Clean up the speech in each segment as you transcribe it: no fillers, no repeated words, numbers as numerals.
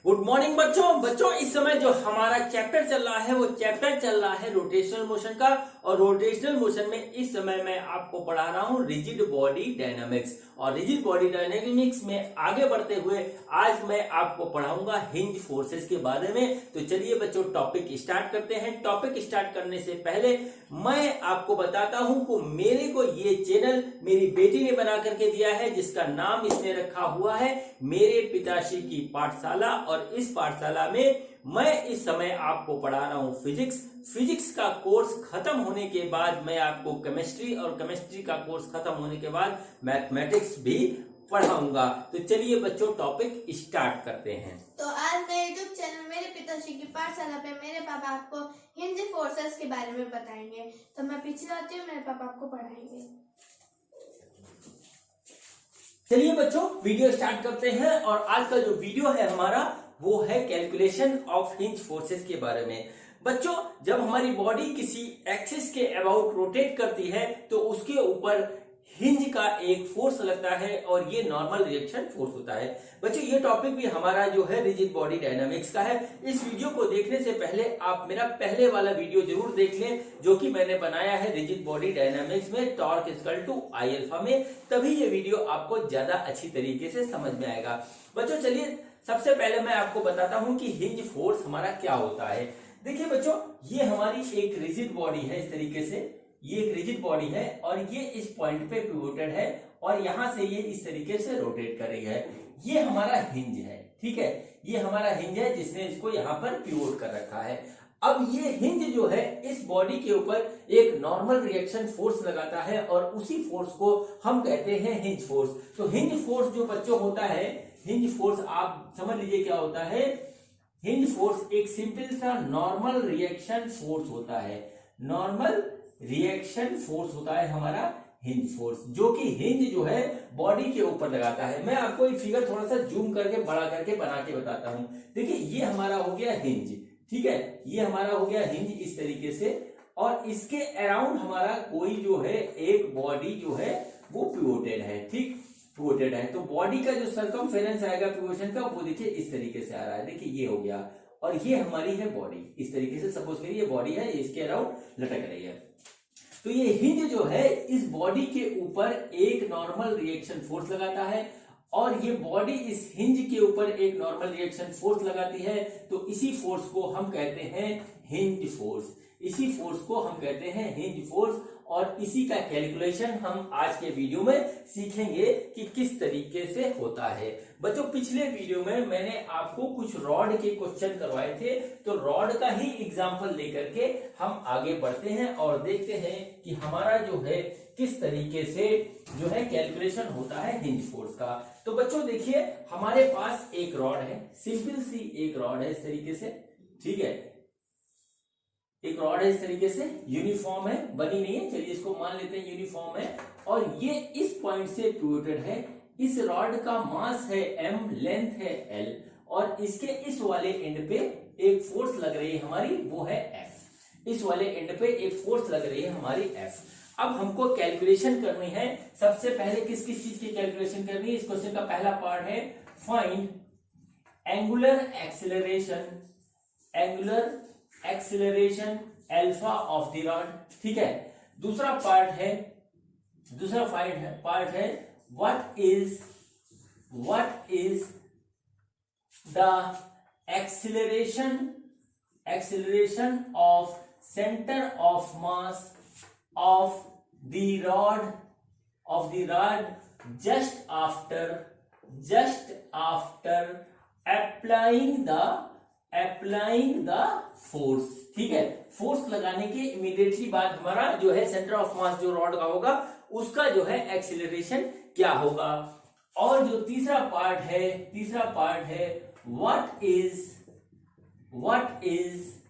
Good morning बच्चों इस समय जो हमारा चैप्टर चल रहा है वो चैप्टर चल रहा है रोटेशनल मोशन का। और रोटेशनल मोशन में इस समय मैं आपको पढ़ा रहा हूं रिजिड बॉडी डायनामिक्स। और रिजिड बॉडी डायनामिक्स में आगे बढ़ते हुए आज मैं आपको पढ़ाऊंगा हिंज फोर्सेस के बारे में। तो चलिए बच्चों टॉपिक स्टार्ट करते हैं। टॉपिक स्टार्ट करने से पहले मैं आपको बताता हूं कि मेरे को ये चैनल मेरी बेटी ने बना करके दिया है, जिसका नाम इसने रखा हुआ है मेरे पिताश्री की पाठशाला। और इस पाठशाला में मैं इस समय आपको पढ़ा रहा हूं फिजिक्स का कोर्स खत्म होने के बाद मैं आपको केमिस्ट्री और केमिस्ट्री का कोर्स खत्म होने के बाद मैथमेटिक्स भी पढ़ाऊंगा। तो चलिए बच्चों टॉपिक स्टार्ट करते हैं। तो आज मेरे यूट्यूब चैनल मेरे पिताश्री की पाठशाला पे मेरे पापा आपको हिंज फोर्सेस के बारे में बताएंगे। तो मैं पीछे जाती हूँ, मेरे पापा आपको पढ़ाएंगे। चलिए बच्चों वीडियो स्टार्ट करते हैं। और आज का जो वीडियो है हमारा वो है कैलकुलेशन ऑफ हिंज फोर्सेस के बारे में। बच्चों जब हमारी बॉडी किसी एक्सिस के अबाउट रोटेट करती है तो उसके ऊपर हिंज का एक फोर्स लगता है और ये नॉर्मल रिएक्शन फोर्स होता है। बच्चों ये टॉपिक भी हमारा जो है रिजिड बॉडी डायनामिक्स का है। इस वीडियो को देखने से पहले आप मेरा पहले वाला वीडियो जरूर देख लें जो कि मैंने बनाया है रिजिड बॉडी डायनामिक्स में torque equal to I alpha में। तभी ये वीडियो आपको ज्यादा अच्छी तरीके से समझ में आएगा। बच्चों चलिए सबसे पहले मैं आपको बताता हूं कि हिंज फोर्स हमारा क्या होता है। देखिए बच्चों ये हमारी एक रिजिड बॉडी है, इस तरीके से ये एक रिजिड बॉडी है और ये इस पॉइंट पे पिवोटेड है और यहां से ये इस तरीके से रोटेट कर रही है। ये हमारा हिंज है, ठीक है, ये हमारा हिंज है जिसने इसको यहाँ पर पिवोट कर रखा है। अब ये हिंज जो है इस बॉडी के ऊपर एक नॉर्मल रिएक्शन फोर्स लगाता है और उसी फोर्स को हम कहते हैं हिंज फोर्स। तो हिंज फोर्स जो बच्चों होता है, हिंज फोर्स आप समझ लीजिए क्या होता है। हिंज फोर्स एक सिंपल सा नॉर्मल रिएक्शन फोर्स होता है। नॉर्मल रिएक्शन फोर्स होता है हमारा हिंज फोर्स, जो कि हिंज जो है बॉडी के ऊपर लगाता है। मैं आपको ये फिगर थोड़ा सा जूम करके बड़ा करके बना के बताता हूं। देखिए ये हमारा हो गया हिंज, ठीक है, ये हमारा हो गया हिंज इस तरीके से। और इसके अराउंड हमारा कोई जो है एक बॉडी जो है वो पिवोटेड है, ठीक, पिवोटेड है। तो बॉडी का जो सर्कमफेरेंस आएगा पिवोशन का वो देखिए इस तरीके से आ रहा है। देखिए ये हो गया और ये हमारी है बॉडी, इस तरीके से सपोज करिए ये बॉडी है, इसके अराउंड लटक रही है। तो ये हिंज जो है इस बॉडी के ऊपर एक नॉर्मल रिएक्शन फोर्स लगाता है और ये बॉडी इस हिंज के ऊपर एक नॉर्मल रिएक्शन फोर्स लगाती है। तो इसी फोर्स को हम कहते हैं हिंज फोर्स, इसी फोर्स को हम कहते हैं हिंज फोर्स। और इसी का कैलकुलेशन हम आज के वीडियो में सीखेंगे कि किस तरीके से होता है। बच्चों पिछले वीडियो में मैंने आपको कुछ रॉड के क्वेश्चन करवाए थे, तो रॉड का ही एग्जांपल लेकर के हम आगे बढ़ते हैं और देखते हैं कि हमारा जो है किस तरीके से जो है कैलकुलेशन होता है हिंज फोर्स का। तो बच्चों देखिए हमारे पास एक रॉड है, सिंपल सी एक रॉड है इस तरीके से, ठीक है, एक रॉड है इस तरीके से, यूनिफॉर्म है, बनी नहीं है, चलिए इसको मान लेते हैं यूनिफॉर्म है। और ये इस पॉइंट से पिवोटेड है। इस रॉड का मास है m, लेंथ है l और इसके इस वाले एंड पे एक फोर्स लग रही है हमारी, वो है F। इस वाले एंड पे एक फोर्स लग रही है हमारी F। अब हमको कैलकुलेशन करनी है। सबसे पहले किस किस चीज की कैलकुलेशन करनी है। इस क्वेश्चन का पहला पार्ट है find angular acceleration alpha of the rod, ठीक है। दूसरा पार्ट है what is the acceleration of centre of mass of the rod just after applying the force, ठीक है। फोर्स लगाने के इमीडिएटली बाद हमारा जो है सेंटर ऑफ मास जो रॉड का होगा उसका जो है एक्सीलरेशन क्या होगा। और जो तीसरा पार्ट है what is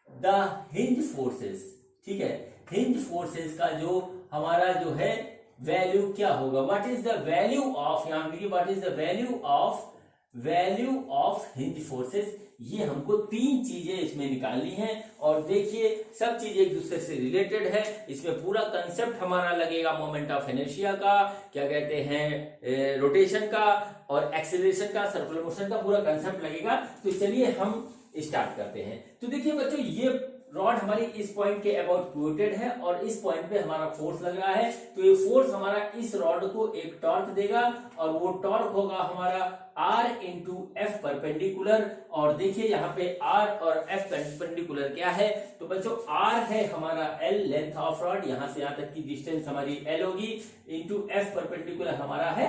the hinge forces, ठीक है। हिंज फोर्सेस का जो हमारा जो है वैल्यू क्या होगा। What is the value of, यहां देखिए what is the value of value of hinge forces, ये हमको तीन चीजें इसमें निकालनी है। और देखिए सब चीज एक दूसरे से रिलेटेड है। इसमें पूरा कंसेप्ट हमारा लगेगा मोमेंट ऑफ इनर्शिया का, क्या कहते हैं, रोटेशन का और एक्सेलरेशन का, सर्कुलर मोशन का पूरा कंसेप्ट लगेगा। तो चलिए हम स्टार्ट करते हैं। तो देखिए बच्चों, ये रॉड हमारी इस पॉइंट के अबाउट पिवोटेड है और इस पॉइंट पे हमारा फोर्स लग रहा है। तो ये फोर्स हमारा इस रॉड को एक टॉर्क देगा और वो टॉर्क होगा हमारा R इंटू एफ परपेंडिकुलर। और देखिए यहाँ पे R और F परपेंडिकुलर क्या है, तो बच्चों R है हमारा L लेंथ ऑफ रॉड, यहां से यहां तक की डिस्टेंस हमारी L होगी, इंटू F परपेंडिकुलर हमारा है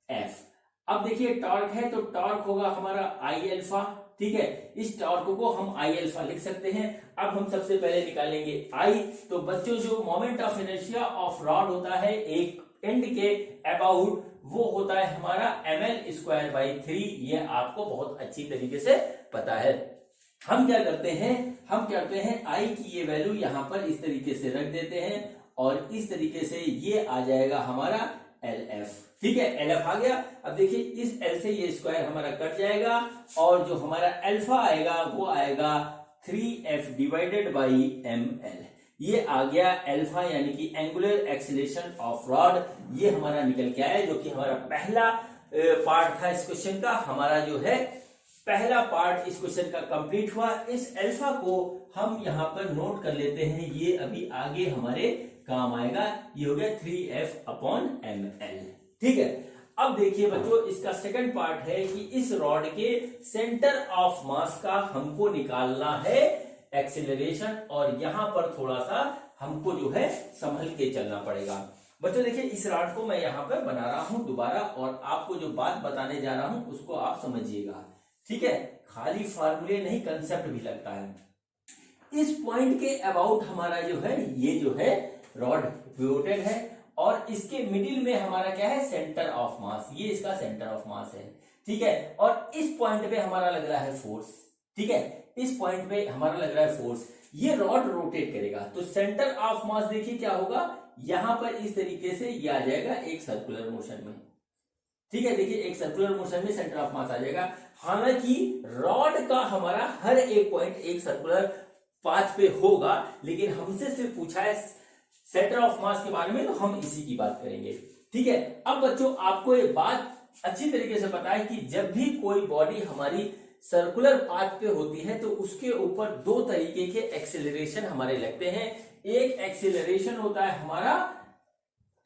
F। अब देखिए टॉर्क है तो टॉर्क होगा हमारा I अल्फा, ठीक है। इस टॉर्क को हम I अल्फा लिख सकते हैं। अब हम सबसे पहले निकालेंगे I। तो बच्चों जो moment of inertia of rod होता है एक एंड के अबाउट, वो होता है हमारा ml²/3। ये आपको बहुत अच्छी तरीके से पता है। हम क्या करते हैं I की ये वैल्यू यहां पर इस तरीके से रख देते हैं और इस तरीके से ये आ जाएगा हमारा LF, ठीक है। LF आ गया। अब देखिए इस L से ये स्क्वायर हमारा कट जाएगा और जो हमारा अल्फा आएगा वो आएगा 3F डिवाइडेड बाई ml। ये आ गया अल्फा यानी कि एंगुलर एक्सीलरेशन ऑफ रॉड। ये हमारा निकल के आया, जो कि हमारा पहला पार्ट था इस क्वेश्चन का। हमारा जो है पहला पार्ट इस क्वेश्चन का कंप्लीट हुआ। इस अल्फा को हम यहाँ पर नोट कर लेते हैं, ये अभी आगे हमारे काम आएगा। ये हो गया 3F/ml, ठीक है। अब देखिए बच्चों, इसका सेकंड पार्ट है कि इस रॉड के सेंटर ऑफ मास का हमको निकालना है एक्सेलरेशन, और यहां पर थोड़ा सा हमको जो है संभल के चलना पड़ेगा। बच्चों देखिए इस रॉड को मैं यहां पर बना रहा हूं दोबारा, और आपको जो बात बताने जा रहा हूं उसको आप समझिएगा, ठीक है। खाली फार्मूले नहीं, कंसेप्ट भी लगता है। इस पॉइंट के अबाउट हमारा जो है ये जो है रॉड पिवोटेड है और इसके मिडिल में हमारा क्या है, सेंटर ऑफ मास। ये इसका सेंटर ऑफ मास है, ठीक है। और इस पॉइंट पे हमारा लग रहा है फोर्स, ठीक है। इस पॉइंट पे हमारा लग रहा है फोर्स। ये रॉड रोटेट करेगा तो सेंटर ऑफ मास देखिए क्या होगा, यहां पर इस तरीके से ये आ जाएगा एक सर्कुलर मोशन में, ठीक है। देखिए एक सर्कुलर मोशन में सेंटर ऑफ मास आ जाएगा। हालांकि रॉड का हमारा हर एक पॉइंट एक सर्कुलर पाथ पे होगा, लेकिन हमसे सिर्फ पूछा है सेंटर ऑफ मास के बारे में, तो हम इसी की बात करेंगे, ठीक है। अब बच्चों आपको ये बात अच्छी तरीके से पता है कि जब भी कोई बॉडी हमारी सर्कुलर पाथ पे होती है तो उसके ऊपर दो तरीके के एक्सेलरेशन हमारे लगते हैं। एक एक्सेलरेशन होता है हमारा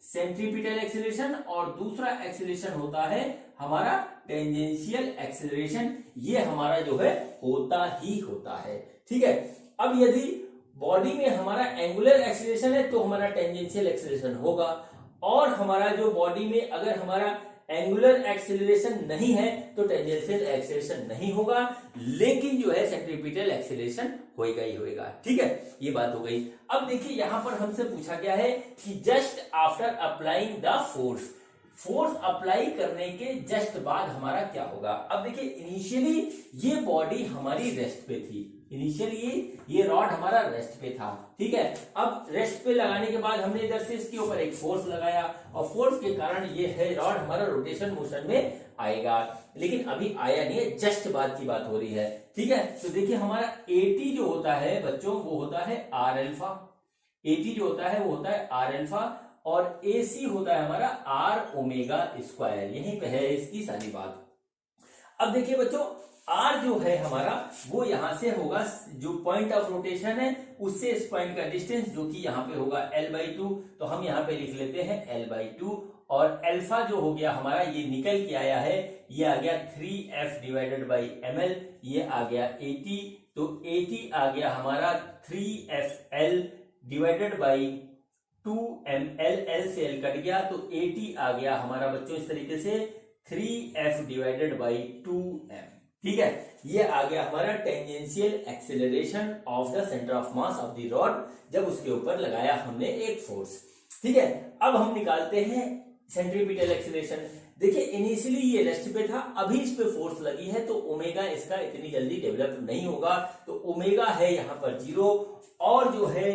सेंट्रीपिटल एक्सेलरेशन और दूसरा एक्सेलरेशन होता है हमारा टेंजेंशियल एक्सेलरेशन। ये हमारा जो है होता ही होता है, ठीक है। अब यदि बॉडी में हमारा एंगुलर एक्सेलरेशन है तो हमारा टेंजेंशियल एक्सेलरेशन होगा, और हमारा जो बॉडी में अगर हमारा एंगुलर एक्सेलरेशन नहीं है तो टेंजेंशियल एक्सेलरेशन नहीं होगा, लेकिन जो है सेंट्रीपिटल एक्सेलरेशन होएगा ही होएगा, ठीक है। ये बात हो गई। अब देखिए यहां पर हमसे पूछा गया है कि just after applying the force, force apply करने के जस्ट बाद हमारा क्या होगा। अब देखिए इनिशियली ये बॉडी हमारी रेस्ट पे थी, इनिशियली ये रॉड हमारा रेस्ट पे था, ठीक है। अब रेस्ट पे लगाने के बाद हमने इधर से इसके ऊपर एक फोर्स लगाया और फोर्स के कारण ये है रॉड हमारा रोटेशन मोशन में आएगा, लेकिन अभी आया नहीं है, जस्ट बाद की बात हो रही है, ठीक है। तो देखिए हमारा AT जो होता है बच्चों वो होता है R अल्फा। AT जो होता है वो होता है R अल्फा और AC होता है हमारा R ओमेगा स्क्वायर। यहीं पे है इसकी सारी बात। अब देखिए बच्चों R जो है हमारा वो यहां से होगा, जो पॉइंट ऑफ रोटेशन है उससे इस पॉइंट का डिस्टेंस जो कि यहां पे होगा L/2, तो हम यहां पे लिख लेते हैं L/2। और अल्फा जो हो गया हमारा ये निकल के आया है, ये आ गया 3F डिवाइडेड बाई ml, ये आ गया AT, तो AT आ गया हमारा 3FL divided by 2ml, L से L कट गया तो AT आ गया हमारा बच्चों इस तरीके से 3F डिवाइडेड बाई 2m, ठीक है। ये आ गया हमारा tangential acceleration of the centre of mass of the rod, जब उसके ऊपर लगाया हमने एक फोर्स, ठीक है। अब हम निकालते हैं सेंट्रीपिटल एक्सेलरेशन। देखिए इनिशियली ये रेस्ट पे था, अभी इस पे फोर्स लगी है तो ओमेगा इसका इतनी जल्दी डेवलप नहीं होगा, तो ओमेगा है यहाँ पर 0, और जो है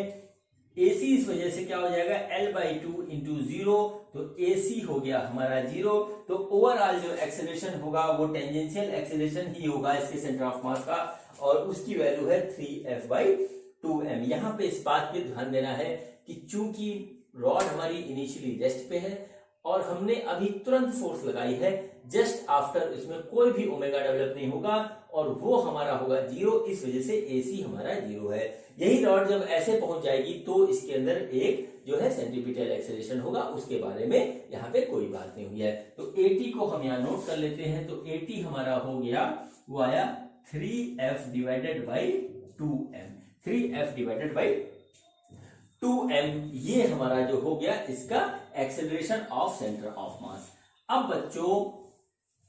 AC इस वजह से क्या हो जाएगा L/2 इंटू 0, तो AC हो गया हमारा 0। तो ओवरऑल जो एक्सेलरेशन होगा वो टेंजेंशियल एक्सेलरेशन ही होगा इसके सेंटर ऑफ मास का, और उसकी वैल्यू है 3F/2m। यहाँ पे इस बात पे ध्यान देना है कि चूंकि रॉड हमारी इनिशियली रेस्ट पे है और हमने अभी तुरंत फोर्स लगाई है, जस्ट आफ्टर इसमें कोई भी ओमेगा डेवलप नहीं होगा और वो हमारा होगा 0, इस वजह से AC हमारा 0 है। यही रॉड जब ऐसे पहुंच जाएगी तो इसके अंदर एक जो है सेंट्रीपिटल एक्सेलरेशन होगा, उसके बारे में यहाँ पे कोई बात नहीं हुई है। तो AT को हम यहाँ नोट कर लेते हैं। तो AT हमारा हो गया, वो आया 3F/2m, 3F/2m। ये हमारा जो हो गया इसका acceleration of centre of mass. अब बच्चों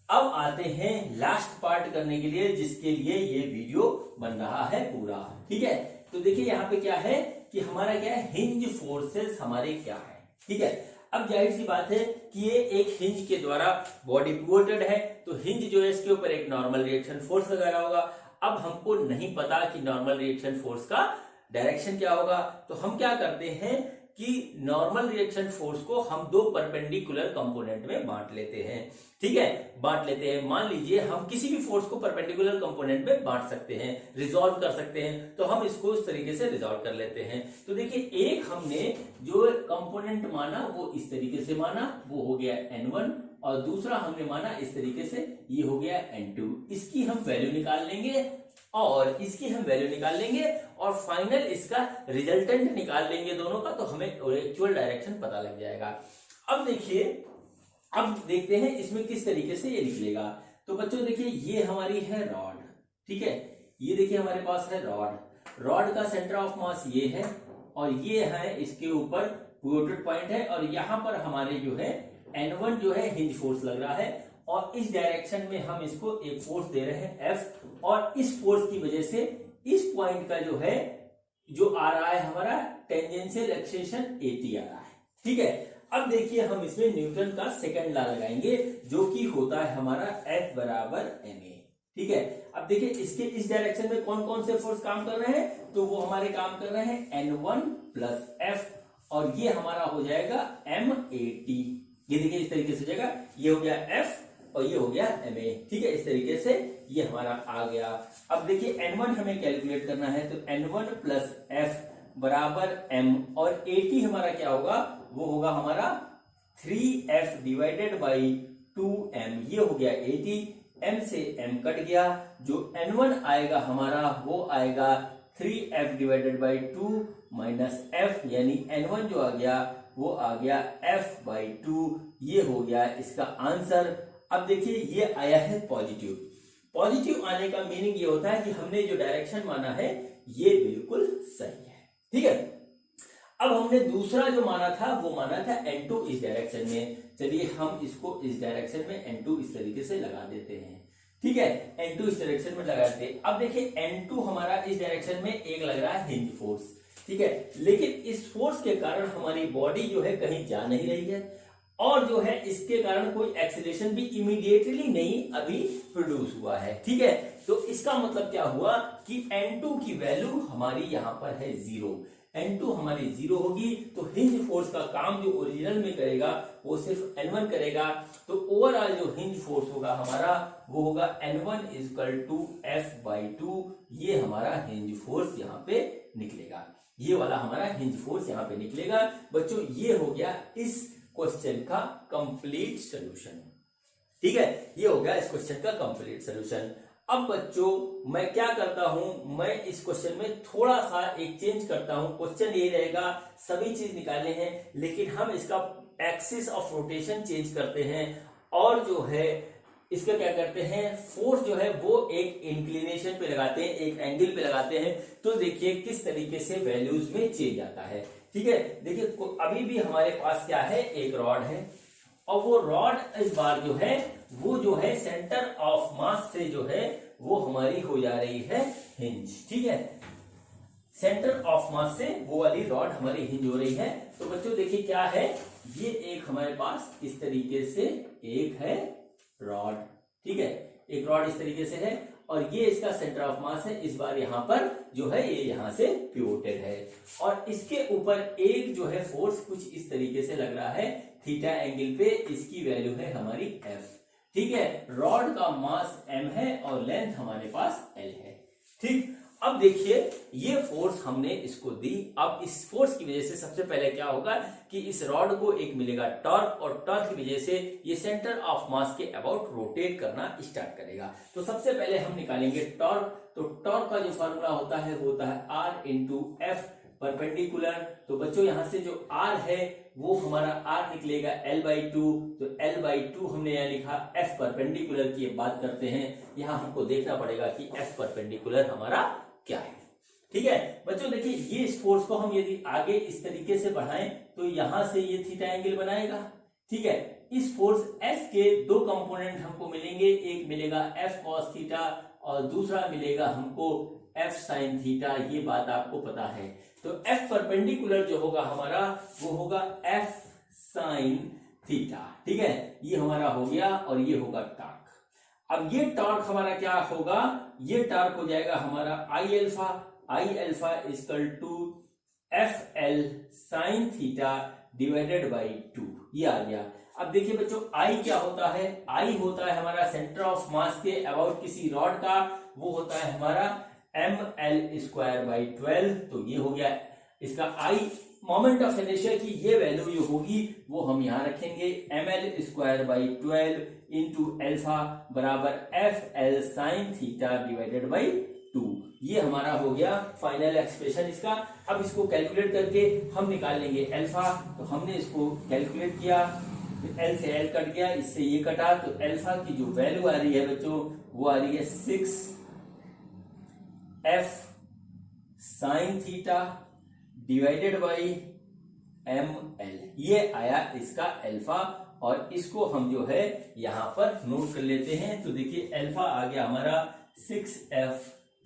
अब आते हैं लास्ट पार्ट करने के लिए, जिसके लिए ये वीडियो बन रहा है पूरा, ठीक है। तो देखिए यहाँ पे क्या है कि हमारा क्या है, हिंज फोर्सेस हमारे क्या है, ठीक है। अब जाहिर सी बात है कि ये एक हिंज के द्वारा बॉडी पिवोटेड है, तो हिंज जो है इसके ऊपर एक नॉर्मल रिएक्शन फोर्स लगा रहा होगा। अब हमको नहीं पता कि नॉर्मल रिएक्शन फोर्स का डायरेक्शन क्या होगा, तो हम क्या करते हैं कि नॉर्मल रिएक्शन फोर्स को हम दो परपेंडिकुलर कंपोनेंट में बांट लेते हैं, ठीक है, बांट लेते हैं। मान लीजिए हम किसी भी फोर्स को परपेंडिकुलर कंपोनेंट में बांट सकते हैं, रिजॉल्व कर सकते हैं, तो हम इसको इस तरीके से रिजॉल्व कर लेते हैं। तो देखिए एक हमने जो कंपोनेंट माना वो इस तरीके से माना, वो हो गया N1, और दूसरा हमने माना इस तरीके से, ये हो गया N2। इसकी हम वैल्यू निकाल लेंगे और इसकी हम वैल्यू निकाल लेंगे और फाइनल इसका रिजल्टेंट निकाल लेंगे दोनों का, तो हमें एक्चुअल डायरेक्शन पता लग जाएगा। अब देखिए, अब देखते हैं इसमें किस तरीके से ये निकलेगा। तो बच्चों देखिए ये हमारी है रॉड, ठीक है, ये देखिए हमारे पास है रॉड का सेंटर ऑफ मास ये है और ये है इसके ऊपर पिवोटेड पॉइंट है, और यहां पर हमारे जो है N1 जो है हिंज फोर्स लग रहा है, और इस डायरेक्शन में हम इसको एक फोर्स दे रहे हैं F, और इस फोर्स की वजह से इस पॉइंट का जो है जो आ रहा है हमारा टेंजेंशियल एक्सेलरेशन AT आ रहा है, ठीक है। अब देखिए हम इसमें न्यूटन का सेकंड लॉ लगाएंगे, जो कि होता है हमारा F बराबर ma, ठीक है। अब देखिए इसके इस डायरेक्शन में कौन कौन से फोर्स काम कर रहे हैं, तो वो हमारे काम कर रहे हैं N1 प्लस F, और ये हमारा हो जाएगा MAT। ये देखिए इस तरीके से जाएगा, ये हो गया F और ये हो गया MA, ठीक है, इस तरीके से ये हमारा आ गया। अब देखिए N1 हमें कैलकुलेट करना है, तो N1 प्लस F बराबर M, और AT हमारा क्या होगा, वो होगा हमारा 3F/2m। ये हो गया AT, M से M कट गया, जो N1 आएगा हमारा वो आएगा 3F/2 माइनस F, यानी N1 जो आ गया वो आ गया F/2। ये हो गया इसका आंसर। अब देखिए ये आया है पॉजिटिव आने का मीनिंग ये होता है कि हमने जो डायरेक्शन माना है ये बिल्कुल सही है, ठीक है। अब हमने दूसरा जो माना था वो माना था N2 इस डायरेक्शन में। चलिए हम इसको इस डायरेक्शन में N2 इस तरीके से लगा देते हैं, ठीक है, N2 इस डायरेक्शन में लगा देते हैं। अब देखिए N2 हमारा इस डायरेक्शन में एक लग रहा है हिंज फोर्स, ठीक है, लेकिन इस फोर्स के कारण हमारी बॉडी जो है कहीं जा नहीं रही है, और जो है इसके कारण कोई एक्सीलरेशन भी इमीडिएटली नहीं अभी प्रोड्यूस हुआ है, ठीक है। तो इसका मतलब क्या हुआ कि N2 की वैल्यू हमारी यहां पर है 0। N2 हमारी 0 होगी, तो हिंज फोर्स का काम जो ओरिजिनल में करेगा वो सिर्फ N1 करेगा। तो ओवरऑल जो हिंज फोर्स होगा हमारा वो होगा N1 = F/2। ये हमारा हिंज फोर्स यहाँ पे निकलेगा, ये वाला हमारा हिंज फोर्स यहाँ पे निकलेगा। बच्चों ये हो गया इस क्वेश्चन का कंप्लीट सॉल्यूशन, ठीक है, ये हो गया इस क्वेश्चन का कंप्लीट सॉल्यूशन। अब बच्चों मैं क्या करता हूं, मैं इस क्वेश्चन में थोड़ा सा एक चेंज करता हूं। क्वेश्चन यही रहेगा, सभी चीज निकालने हैं, लेकिन हम इसका एक्सिस ऑफ रोटेशन चेंज करते हैं, और जो है इसका क्या करते हैं, फोर्स जो है वो एक इंक्लिनेशन पे लगाते हैं, एक एंगल पे लगाते हैं। तो देखिए किस तरीके से वैल्यूज में चेंज आता है, ठीक है। देखिए अभी भी हमारे पास क्या है, एक रॉड है, और वो रॉड इस बार जो है वो जो है सेंटर ऑफ मास से जो है वो हमारी हो जा रही है हिंज, ठीक है, सेंटर ऑफ मास से वो वाली रॉड हमारी हिंज हो रही है। तो बच्चों देखिए क्या है, ये एक हमारे पास इस तरीके से एक है रॉड, ठीक है, एक रॉड इस तरीके से है, और ये इसका सेंटर ऑफ मास है। इस बार यहां पर जो है ये यहां से पिवोटेड है, और इसके ऊपर एक जो है फोर्स कुछ इस तरीके से लग रहा है थीटा एंगल पे इसकी वैल्यू है हमारी एफ। ठीक है, रॉड का मास m है और लेंथ हमारे पास l है। ठीक, अब देखिए ये फोर्स हमने इसको दी। अब इस फोर्स की वजह से सबसे पहले क्या होगा कि इस रॉड को एक मिलेगा टॉर्क, और टॉर्क की वजह से ये सेंटर ऑफ मास के अबाउट रोटेट करना स्टार्ट करेगा। तो सबसे पहले हम निकालेंगे टॉर्क। तो टॉर्क का जो फॉर्मूला होता है वो होता है R इंटू एफ परपेंडिकुलर। तो बच्चों यहां से जो R है वो हमारा R निकलेगा L/2। तो L/2 हमने यहाँ लिखा। F परपेंडिकुलर की बात करते हैं, यहाँ हमको देखना पड़ेगा कि F परपेंडिकुलर हमारा क्या है। ठीक है बच्चों, देखिए ये इस फोर्स को हम यदि आगे इस तरीके से बढ़ाएं तो यहां से ये थीटा एंगल बनाएगा। ठीक है, इस फोर्स F के दो कंपोनेंट हमको मिलेंगे, एक मिलेगा F cos थीटा और दूसरा मिलेगा हमको F sin थीटा। ये बात आपको पता है। तो F परपेंडिकुलर जो होगा हमारा वो होगा F sin थीटा। ठीक है, ये हमारा हो गया और ये होगा टॉर्क। अब ये टॉर्क हमारा क्या होगा, ये टॉर्क हो जाएगा हमारा I alpha equal to FL sin theta divided by 2। ये आ गया। अब देखिए बच्चों I क्या होता है, I होता है हमारा सेंटर ऑफ मास के अबाउट किसी रॉड का, वो होता है हमारा ml²/12। तो ये हो गया इसका I। मोमेंट ऑफ इनर्शिया की ये वैल्यू जो होगी वो हम यहां रखेंगे, ml²/12 इंटू अल्फा बराबर FL sin theta divided by 2। ये हमारा हो गया फाइनल एक्सप्रेशन इसका। अब इसको कैलकुलेट करके हम निकाल लेंगे अल्फा। तो हमने इसको कैलकुलेट किया, L से L कट गया, इससे ये कटा, तो अल्फा की जो वैल्यू आ रही है बच्चों वो आ रही है 6F sin theta divided by ml। ये आया इसका अल्फा, और इसको हम जो है यहां पर नोट कर लेते हैं। तो देखिए अल्फा आ गया हमारा 6F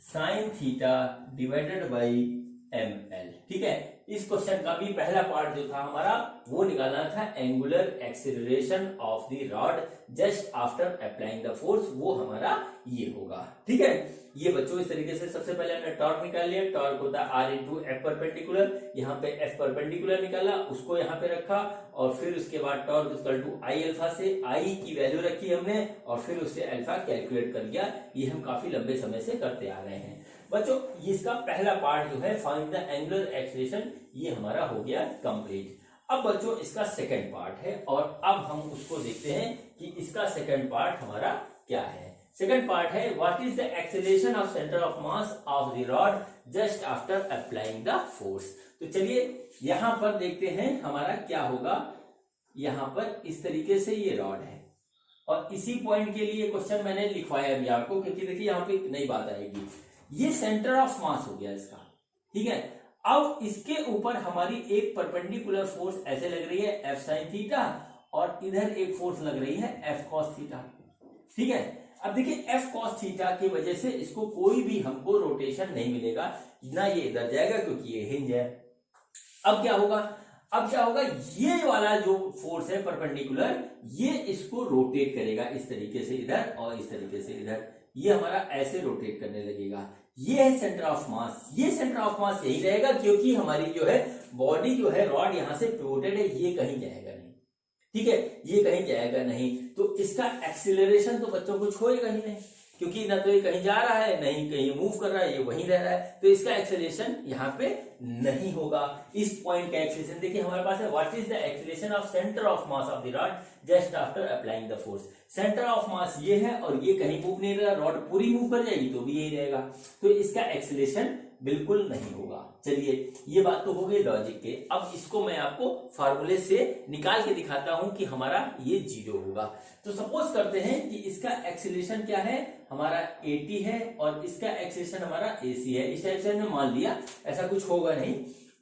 sin theta divided by ml। ठीक है, इस क्वेश्चन का भी पहला पार्ट जो था हमारा वो निकालना था angular acceleration of the rod just after applying the force, वो हमारा ये होगा। ठीक है, ये बच्चों इस तरीके से सबसे पहले हमने टॉर्क निकाल लिया। टॉर्क होता है R इंटू एफ परपेंडिकुलर, यहाँ पे F परपेंडिकुलर निकाला, उसको यहाँ पे रखा, और फिर उसके बाद torque equal to I alpha से I की वैल्यू रखी हमने, और फिर उससे अल्फा कैलकुलेट कर लिया। ये हम काफी लंबे समय से करते आ रहे हैं बच्चों। इसका पहला पार्ट जो है फाइंड द एंगुलर एक्सीलरेशन, ये हमारा हो गया कंप्लीट। अब बच्चों इसका सेकंड पार्ट है, और अब हम उसको देखते हैं कि इसका सेकंड पार्ट हमारा क्या है। सेकंड पार्ट है what is the acceleration of centre of mass of the rod just after applying the force. तो चलिए यहां पर देखते हैं हमारा क्या होगा। यहां पर इस तरीके से ये रॉड है, और इसी पॉइंट के लिए क्वेश्चन मैंने लिखवाया भी आपको, क्योंकि देखिए यहाँ पे एक नई बात आएगी। ये सेंटर ऑफ मास हो गया इसका। ठीक है, अब इसके ऊपर हमारी एक परपेंडिकुलर फोर्स ऐसे लग रही है F sin थीटा, और इधर एक फोर्स लग रही है F cos थीटा। ठीक है, अब देखिए F cos थीटा की वजह से इसको कोई भी हमको रोटेशन नहीं मिलेगा, ना ये इधर जाएगा क्योंकि ये हिंज है। अब क्या होगा, ये वाला जो फोर्स है परपेंडिकुलर, ये इसको रोटेट करेगा इस तरीके से इधर और इस तरीके से इधर, ये हमारा ऐसे रोटेट करने लगेगा। ये है सेंटर ऑफ मास, ये सेंटर ऑफ मास यही रहेगा, क्योंकि हमारी जो है बॉडी जो है रॉड यहां से पिवोटेड है, ये कहीं जाएगा नहीं। ठीक है, ये कहीं जाएगा नहीं, तो इसका एक्सीलरेशन तो बच्चों को छोड़ेगा ही नहीं, क्योंकि ना तो ये कहीं जा रहा है नहीं कहीं मूव कर रहा है, ये वहीं रह रहा है, तो इसका एक्सीलरेशन यहाँ पे नहीं होगा। इस पॉइंट का एक्सीलरेशन देखिए हमारे पास है what is the acceleration of centre of mass of the rod just after applying the force. Centre of mass ये है, और ये कहीं मूव नहीं रहा, रॉड पूरी मूव कर जाएगी तो भी यही रहेगा, तो इसका एक्सीलरेशन बिल्कुल नहीं होगा। चलिए ये बात तो हो गई लॉजिक के। अब इसको मैं आपको फार्मूले से निकाल के दिखाता हूं कि हमारा ये 0 होगा। तो सपोज करते हैं कि इसका एक्सीलरेशन क्या है, हमारा 80 है, और इसका एक्सीलरेशन हमारा AC है। इस टाइप से हमने मान लिया, ऐसा कुछ होगा नहीं।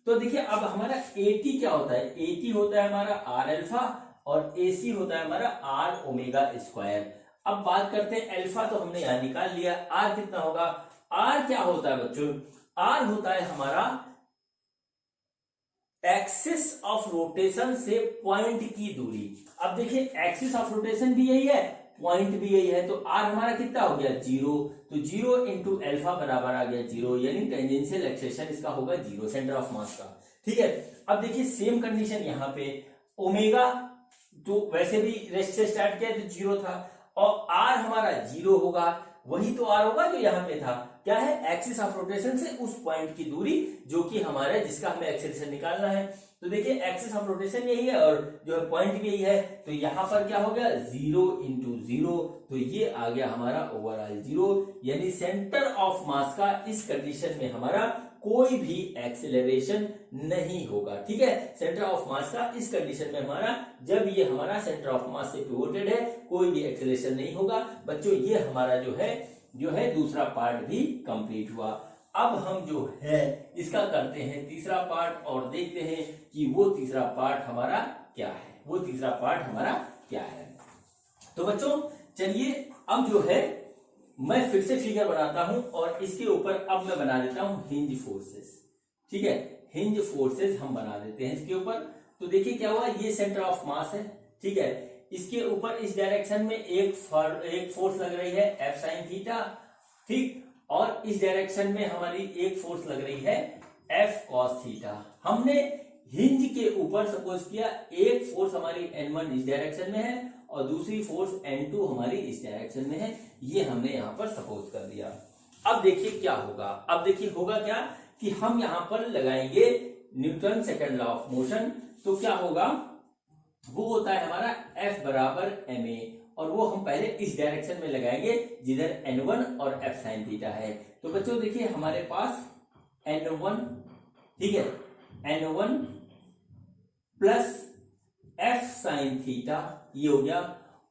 तो देखिए अब हमारा 80 क्या होता है, 80 होता है हमारा R अल्फा, और AC होता है हमारा R ओमेगा स्क्वायर। अब बात करते हैं अल्फा, तो हमने यहां निकाल लिया। R कितना होगा, R क्या होता है बच्चों, R होता है हमारा एक्सिस ऑफ रोटेशन से पॉइंट की दूरी। अब देखिए एक्सिस ऑफ रोटेशन भी यही है, पॉइंट भी यही है, तो R हमारा कितना हो गया 0, तो 0 इंटू अल्फा बराबर आ गया 0, यानी टेंजेंशियल एक्सेशन इसका होगा 0 सेंटर ऑफ मास का। ठीक है, अब देखिए सेम कंडीशन यहाँ पे ओमेगा तो वैसे भी रेस्ट से स्टार्ट किया तो 0 था, और r हमारा 0 होगा, वही तो r होगा जो यहाँ पे था। क्या है? एक्सिस ऑफ रोटेशन से उस पॉइंट की दूरी जो कि हमारे जिसका हमें एक्सेलरेशन निकालना है। तो देखिए एक्सिस ऑफ रोटेशन यही है और जो है पॉइंट भी यही है, तो यहाँ पर क्या हो गया 0 इंटू 0, तो ये आ गया हमारा ओवरऑल 0, यानी सेंटर ऑफ मास का इस कंडीशन में हमारा कोई भी एक्सेलरेशन नहीं होगा। ठीक है, सेंटर ऑफ मास का इस कंडीशन में हमारा, जब ये हमारा सेंटर ऑफ मास से पिवोटेड है, कोई भी एक्सेलरेशन नहीं होगा। बच्चों ये हमारा जो है दूसरा पार्ट भी कंप्लीट हुआ। अब हम जो है इसका करते हैं तीसरा पार्ट और देखते हैं कि वो तीसरा पार्ट हमारा क्या है। तो बच्चों चलिए अब जो है मैं फिर से फिगर बनाता हूं और इसके ऊपर अब मैं बना देता हूं हिंज फोर्सेस। ठीक है, हिंज फोर्सेस हम बना देते हैं इसके ऊपर। तो देखिए क्या हुआ, ये सेंटर ऑफ मास है। ठीक है, इसके ऊपर इस डायरेक्शन में एक फोर्स लग रही है F sin थीटा, ठीक, और इस डायरेक्शन में हमारी एक फोर्स लग रही है F cos थीटा। हमने हिंज के ऊपर सपोज किया एक फोर्स हमारी N1 इस डायरेक्शन में है और दूसरी फोर्स N2 हमारी इस डायरेक्शन में है, ये हमने यहां पर सपोज कर दिया। अब देखिए क्या होगा, अब देखिए होगा क्या कि हम यहां पर लगाएंगे Newton second law of motion. तो क्या होगा, वो होता है हमारा F बराबर ma, और वो हम पहले इस डायरेक्शन में लगाएंगे जिधर N1 और F sin थीटा है। तो बच्चों देखिए हमारे पास N1, ठीक है, N1 plus F sin theta ये हो गया,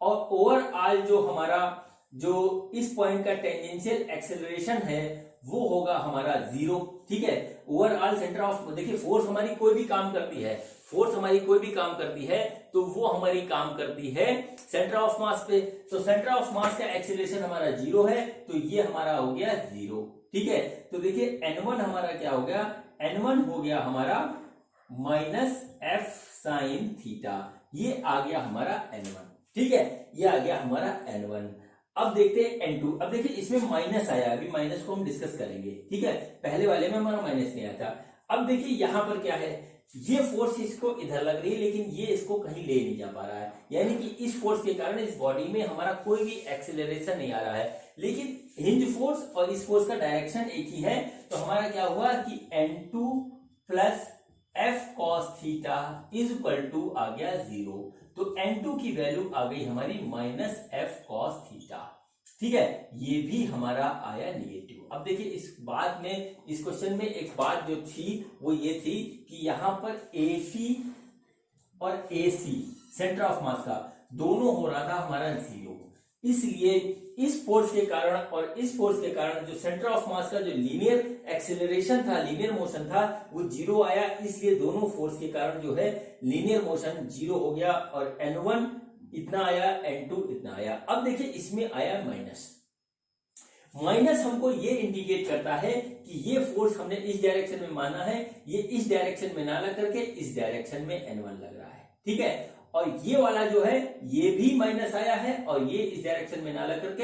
और ओवरऑल जो हमारा जो इस पॉइंट का टेंजेंशियल एक्सेलरेशन है वो होगा हमारा 0। ठीक है, ओवरऑल सेंटर ऑफ, देखिए फोर्स हमारी कोई भी काम करती है, तो वो हमारी काम करती है सेंटर ऑफ मास पे। तो सेंटर ऑफ मास का एक्सेलरेशन हमारा 0 है, तो ये हमारा हो गया 0। ठीक है, तो देखिए N1 हमारा क्या हो गया, N1 हो गया हमारा माइनस F sin थीटा, ये आ गया हमारा N1। ठीक है, ये आ गया हमारा N1। अब देखते हैं N2। अब देखिए इसमें माइनस आया, अभी माइनस को हम डिस्कस करेंगे। ठीक है, पहले वाले में हमारा माइनस नहीं आया था। अब देखिए यहां पर क्या है, ये फोर्स इसको इधर लग रही है लेकिन ये इसको कहीं ले नहीं जा पा रहा है, यानी कि इस फोर्स के कारण इस बॉडी में हमारा कोई भी एक्सेलरेशन नहीं आ रहा है, लेकिन हिंज फोर्स और इस फोर्स का डायरेक्शन एक ही है। तो हमारा क्या हुआ कि N2 plus F cos theta is equal to आ गया 0। तो N2 की वैल्यू आ गई हमारी माइनस F cos थीटा। ठीक है, ये भी हमारा आया निगेटिव। अब देखिए इस बात में, इस क्वेश्चन में एक बात जो थी वो ये थी कि यहां पर AC और AC सेंटर ऑफ मास का दोनों हो रहा था हमारा 0, इसलिए इस फोर्स के कारण और इस फोर्स के कारण जो सेंटर ऑफ मास का जो लीनियर एक्सेलरेशन था, लीनियर मोशन था, वो 0 आया। इसलिए दोनों फोर्स के कारण जो है लीनियर मोशन 0 हो गया, और N1 इतना आया, N2 इतना आया। अब देखिए इसमें आया माइनस हमको ये इंडिकेट करता है कि ये फोर्स हमने इस डायरेक्शन में माना है, ये इस डायरेक्शन में ना लग करके इस डायरेक्शन में N1 लग रहा है। ठीक है, और ये वाला जो है ये भी माइनस आया है, और ये इस डायरेक्शन में ना लग करके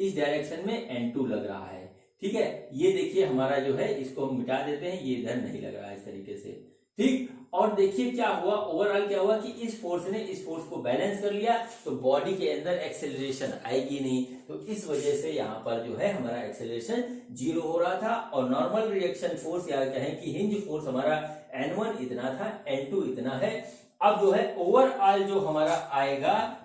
इस डायरेक्शन में N2 लग रहा है। ठीक है, ये देखिए हमारा जो है इसको हम मिटा देते हैं, ये इधर नहीं लग रहा है इस तरीके से। ठीक, और देखिए क्या हुआ, ओवरऑल क्या हुआ कि इस फोर्स ने इस फोर्स को बैलेंस कर लिया, तो बॉडी के अंदर एक्सेलरेशन आएगी नहीं, तो इस वजह से यहाँ पर जो है हमारा एक्सेलरेशन 0 हो रहा था। और नॉर्मल रिएक्शन फोर्स या कहें कि हिंज फोर्स हमारा N1 इतना था, N2 इतना है। अब जो है ओवरऑल जो हमारा आएगा,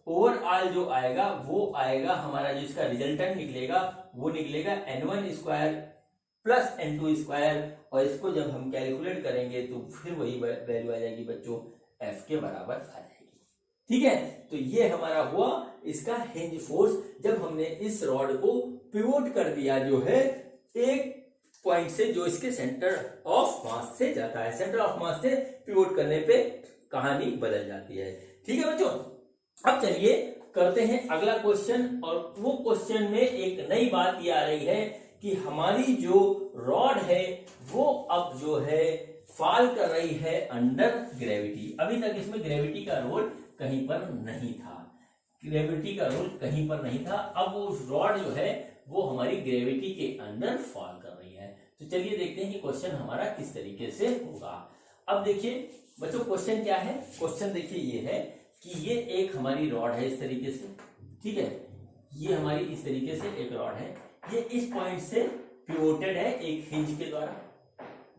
ओवरऑल जो आएगा वो आएगा हमारा, जो इसका रिजल्टेंट निकलेगा वो निकलेगा N1 square plus N2 square, और इसको जब हम कैलकुलेट करेंगे तो फिर वही वैल्यू आ जाएगी बच्चों, F के बराबर आ जाएगी। ठीक है, तो ये हमारा हुआ इसका हिंज फोर्स, जब हमने इस रॉड को पिवोट कर दिया जो है एक पॉइंट से जो इसके सेंटर ऑफ मास से जाता है, सेंटर ऑफ मास से पिवोट करने पे कहानी बदल जाती है। ठीक है बच्चों, अब चलिए करते हैं अगला क्वेश्चन, और वो क्वेश्चन में एक नई बात ये आ रही है कि हमारी जो रॉड है वो अब जो है फॉल कर रही है अंडर ग्रेविटी। अभी तक इसमें ग्रेविटी का रोल कहीं पर नहीं था, ग्रेविटी का रोल कहीं पर नहीं था। अब वो रॉड जो है वो हमारी ग्रेविटी के अंदर फॉल कर रही है। तो चलिए देखते हैं कि क्वेश्चन हमारा किस तरीके से होगा। अब देखिए बच्चों क्वेश्चन क्या है, क्वेश्चन देखिए ये है कि ये एक हमारी रॉड है इस तरीके से, ठीक है, ये हमारी इस तरीके से एक रॉड है, ये इस पॉइंट से पिवोटेड है एक हिंज के द्वारा,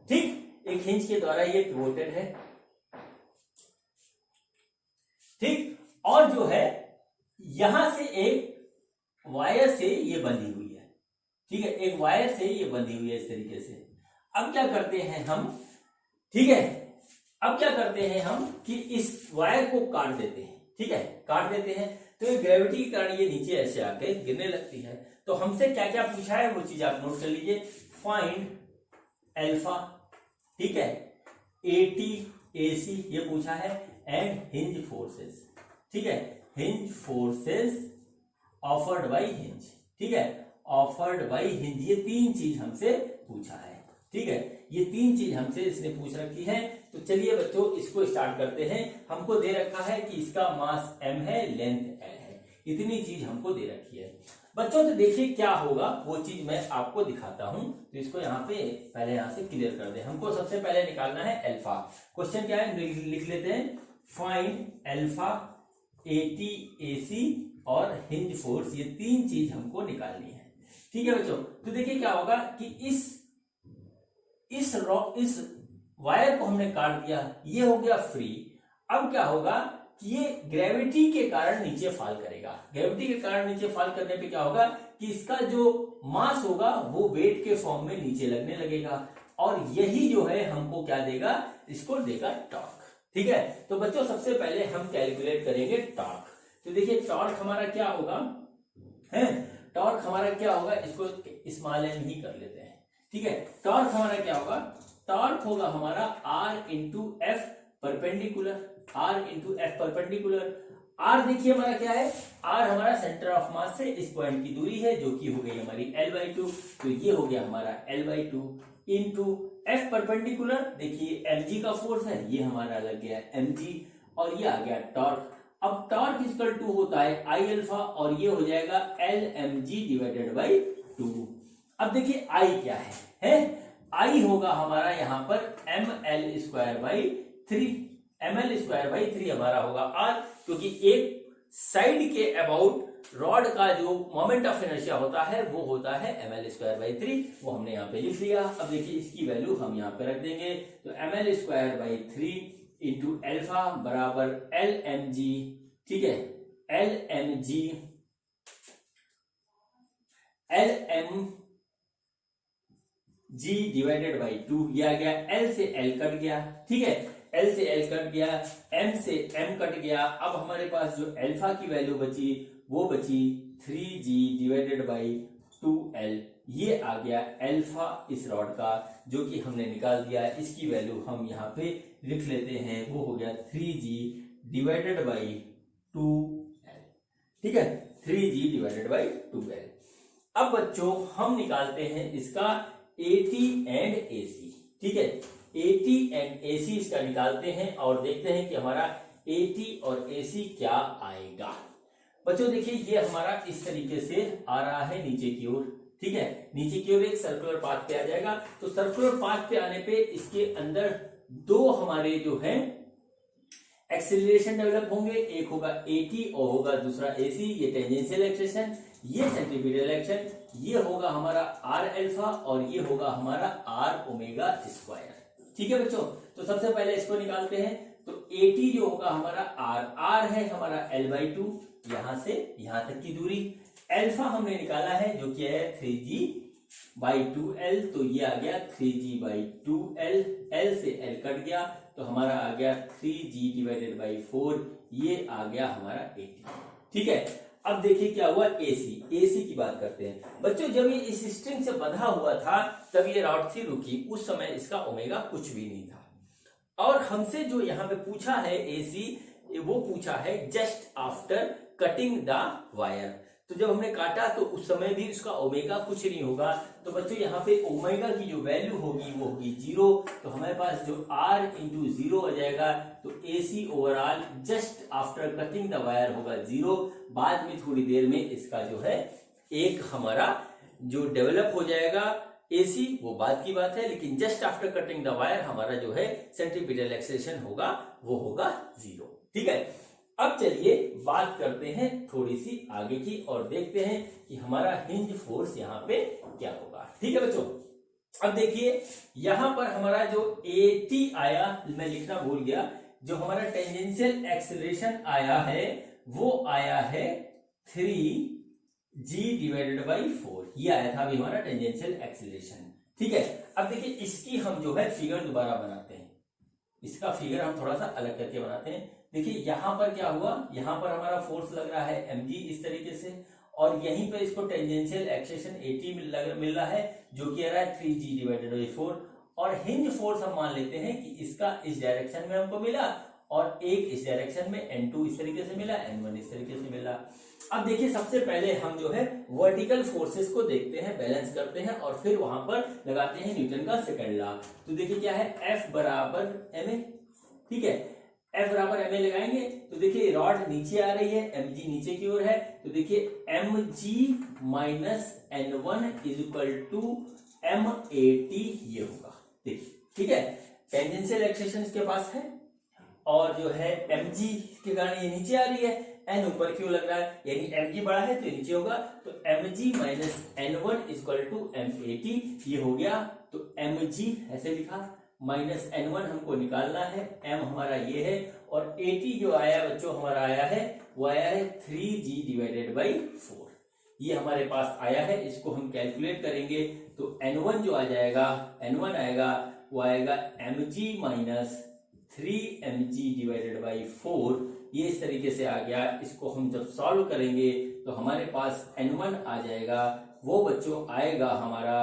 ठीक, एक हिंज के द्वारा ये पिवोटेड है, ठीक, और जो है यहां से एक वायर से ये बंधी हुई है, ठीक है, एक वायर से ये बंधी हुई है इस तरीके से। अब क्या करते हैं हम, ठीक है, अब क्या करते हैं हम कि इस वायर को काट देते हैं, ठीक है, काट देते हैं, तो ये ग्रेविटी के कारण ये नीचे ऐसे आके गिरने लगती है। तो हमसे क्या क्या पूछा है वो चीज आप नोट कर लीजिए, फाइंड अल्फा, ठीक है, एटी एसी ये पूछा है, एंड हिंज फोर्सेस, ठीक है, hinge forces offered by hinge, ठीक है, ऑफर्ड बाय हिंज, ये तीन चीज हमसे पूछा है, ठीक है, ये तीन चीज हमसे इसने पूछ रखी है। तो चलिए बच्चों इसको स्टार्ट करते हैं। हमको दे रखा है कि इसका मास m है, लेंथ l है, इतनी चीज हमको दे रखी है बच्चों। तो देखिए क्या होगा वो चीज मैं आपको दिखाता हूं। तो इसको यहाँ पे पहले यहां से क्लियर कर दे। हमको सबसे पहले निकालना है अल्फा। क्वेश्चन क्या है लिख लेते हैं, फाइंड अल्फा, एटी एसी और हिंज फोर्स, ये तीन चीज हमको निकालनी है, ठीक है बच्चों। तो देखिए क्या होगा कि इस वायर को हमने काट दिया, ये हो गया फ्री। अब क्या होगा कि ये ग्रेविटी के कारण नीचे फॉल करेगा। ग्रेविटी के कारण नीचे फॉल करने पे क्या होगा कि इसका जो मास होगा वो वेट के फॉर्म में नीचे लगने लगेगा, और यही जो है हमको क्या देगा, इसको देगा टॉर्क, ठीक है। तो बच्चों सबसे पहले हम कैलकुलेट करेंगे टॉर्क। तो देखिए टॉर्क हमारा क्या होगा, है टॉर्क हमारा क्या होगा, इसको स्मॉल एम ही कर लेते हैं, ठीक है। टॉर्क हमारा क्या होगा, टॉर्क होगा हमारा R into F perpendicular, R into F perpendicular. R देखिए हमारा क्या है, R हमारा सेंटर ऑफ मास से इस पॉइंट की दूरी है जो कि हो गई हमारी L/2, तो ये हो गया हमारा L/2 इंटू एफ परपेंडिकुलर, देखिए mg का फोर्स है, ये हमारा लग गया mg, और ये आ गया टॉर्क। अब टॉर्क इक्वल टू होता है I अल्फा, और ये हो जाएगा Lmg डिवाइडेड बाई 2। अब देखिए I क्या है I होगा हमारा यहाँ पर ml² बाई 3 हमारा होगा R, क्योंकि एक साइड के अबाउट रॉड का जो मोमेंट ऑफ इनर्शिया होता है वो होता है ml² बाई 3, वो हमने यहाँ पे लिख लिया। अब देखिए इसकी वैल्यू हम यहाँ पे रख देंगे, तो ml² बाई 3 इंटू अल्फा बराबर Lmg, ठीक है, Lmg डिवाइडेड बाई 2, ये आ गया, L से L कट गया, ठीक है, L से L कट गया, M से M कट गया। अब हमारे पास जो अल्फा की वैल्यू बची वो बची 3g डिवाइडेड बाई 2L, ये आ गया अल्फा इस रॉड का, जो कि हमने निकाल दिया। इसकी वैल्यू हम यहाँ पे लिख लेते हैं, वो हो गया 3g डिवाइडेड बाई 2L, ठीक है, 3g डिवाइडेड बाई 2L। अब बच्चों हम निकालते हैं इसका AT एंड AC, ठीक है, AT एंड AC इसका निकालते हैं और देखते हैं कि हमारा AT और AC क्या आएगा। बच्चों देखिए ये हमारा इस तरीके से आ रहा है नीचे की ओर, ठीक है, नीचे की ओर एक सर्कुलर पाथ पे आ जाएगा। तो सर्कुलर पाथ पे आने पे इसके अंदर दो हमारे जो है एक्सेलरेशन डेवलप होंगे, एक होगा AT और होगा दूसरा AC। ये टेंजेंशियल एक्सेलरेशन, ये सेंट्रीपिटल एक्शन, ये होगा हमारा R अल्फा और ये होगा हमारा R ओमेगा स्क्वायर, ठीक है बच्चों। तो सबसे पहले इसको निकालते हैं। तो AT जो होगा हमारा R है हमारा L/2, यहां से यहां तक की दूरी। अल्फा हमने निकाला है जो कि है 3g बाई 2L, तो ये आ गया 3g बाई 2L, L से L कट गया तो हमारा आ गया 3g डिवाइडेड बाई 4, ये आ गया हमारा 80, ठीक है। अब देखिए क्या हुआ, AC की बात करते हैं बच्चों। जब ये इस स्ट्रिंग से बंधा हुआ था तब ये रॉड थी रुकी, उस समय इसका ओमेगा कुछ भी नहीं था। और हमसे जो यहाँ पे पूछा है AC, वो पूछा है just after cutting the wire. तो जब हमने काटा तो उस समय भी उसका ओमेगा कुछ नहीं होगा। तो बच्चों यहाँ पे ओमेगा की जो वैल्यू होगी वो होगी 0। तो हमारे पास जो R इंटू 0 आ जाएगा, तो AC overall just after cutting the wire होगा 0। बाद में थोड़ी देर में इसका जो है एक हमारा जो डेवलप हो जाएगा AC, वो बात की बात है, लेकिन just after cutting the wire हमारा जो है सेंट्रीपिटल एक्सेलरेशन होगा वो होगा 0, ठीक है। अब चलिए बात करते हैं थोड़ी सी आगे की और देखते हैं कि हमारा हिंज फोर्स यहाँ पे क्या होगा। ठीक है बच्चों, अब देखिए यहां पर हमारा जो AT आया, मैं लिखना भूल गया, जो हमारा टेंजेंशियल एक्सेलरेशन आया है वो आया है 3g डिवाइडेड बाई 4, ये आया था अभी हमारा टेंजेंशियल एक्सेलरेशन। ठीक है, अब देखिए इसकी हम जो है फिगर दोबारा बनाते हैं, इसका फिगर हम थोड़ा सा अलग करके बनाते हैं। देखिए यहां पर क्या हुआ, यहां पर हमारा फोर्स लग रहा है mg इस तरीके से, और यहीं पर इसको टेंजेंशियल एक्सेलरेशन AT मिल रहा है जो कि आ रहा है 3g डिवाइडेड बाई 4, और हिंज फोर्स हम मान लेते हैं कि इसका इस डायरेक्शन में हमको मिला और एक इस डायरेक्शन में N2 इस तरीके से मिला, N1 इस तरीके से मिला। अब देखिए सबसे पहले हम जो है वर्टिकल फोर्सेस को देखते हैं, बैलेंस करते हैं और फिर वहां पर लगाते हैं न्यूटन का सेकंड लॉ। तो देखिए क्या है, F बराबर ma, ठीक है, F बराबर ma लगाएंगे तो देखिए रॉड नीचे आ रही है, mg नीचे की ओर है, तो देखिए mg minus N1 is equal to MAT ये होगा। देखिए ठीक है, टेंजेंशियल एक्सेलरेशन इसके पास है और जो है mg के कारण ये नीचे आ रही है, n ऊपर क्यों लग रहा है, यानी mg बड़ा है तो ये नीचे होगा, तो mg minus N1 equal to MAT ये हो गया। तो mg ऐसे लिखा, माइनस N1 हमको निकालना है, m हमारा ये है, और AT जो आया बच्चों हमारा आया है वो आया है 3g डिवाइडेड बाई 4, ये हमारे पास आया है। इसको हम कैलकुलेट करेंगे तो N1 जो आ जाएगा, N1 आएगा वो आएगा mg minus 3mg divided by 4, ये इस तरीके से आ गया। इसको हम जब सॉल्व करेंगे तो हमारे पास N1 आ जाएगा, वो बच्चों आएगा हमारा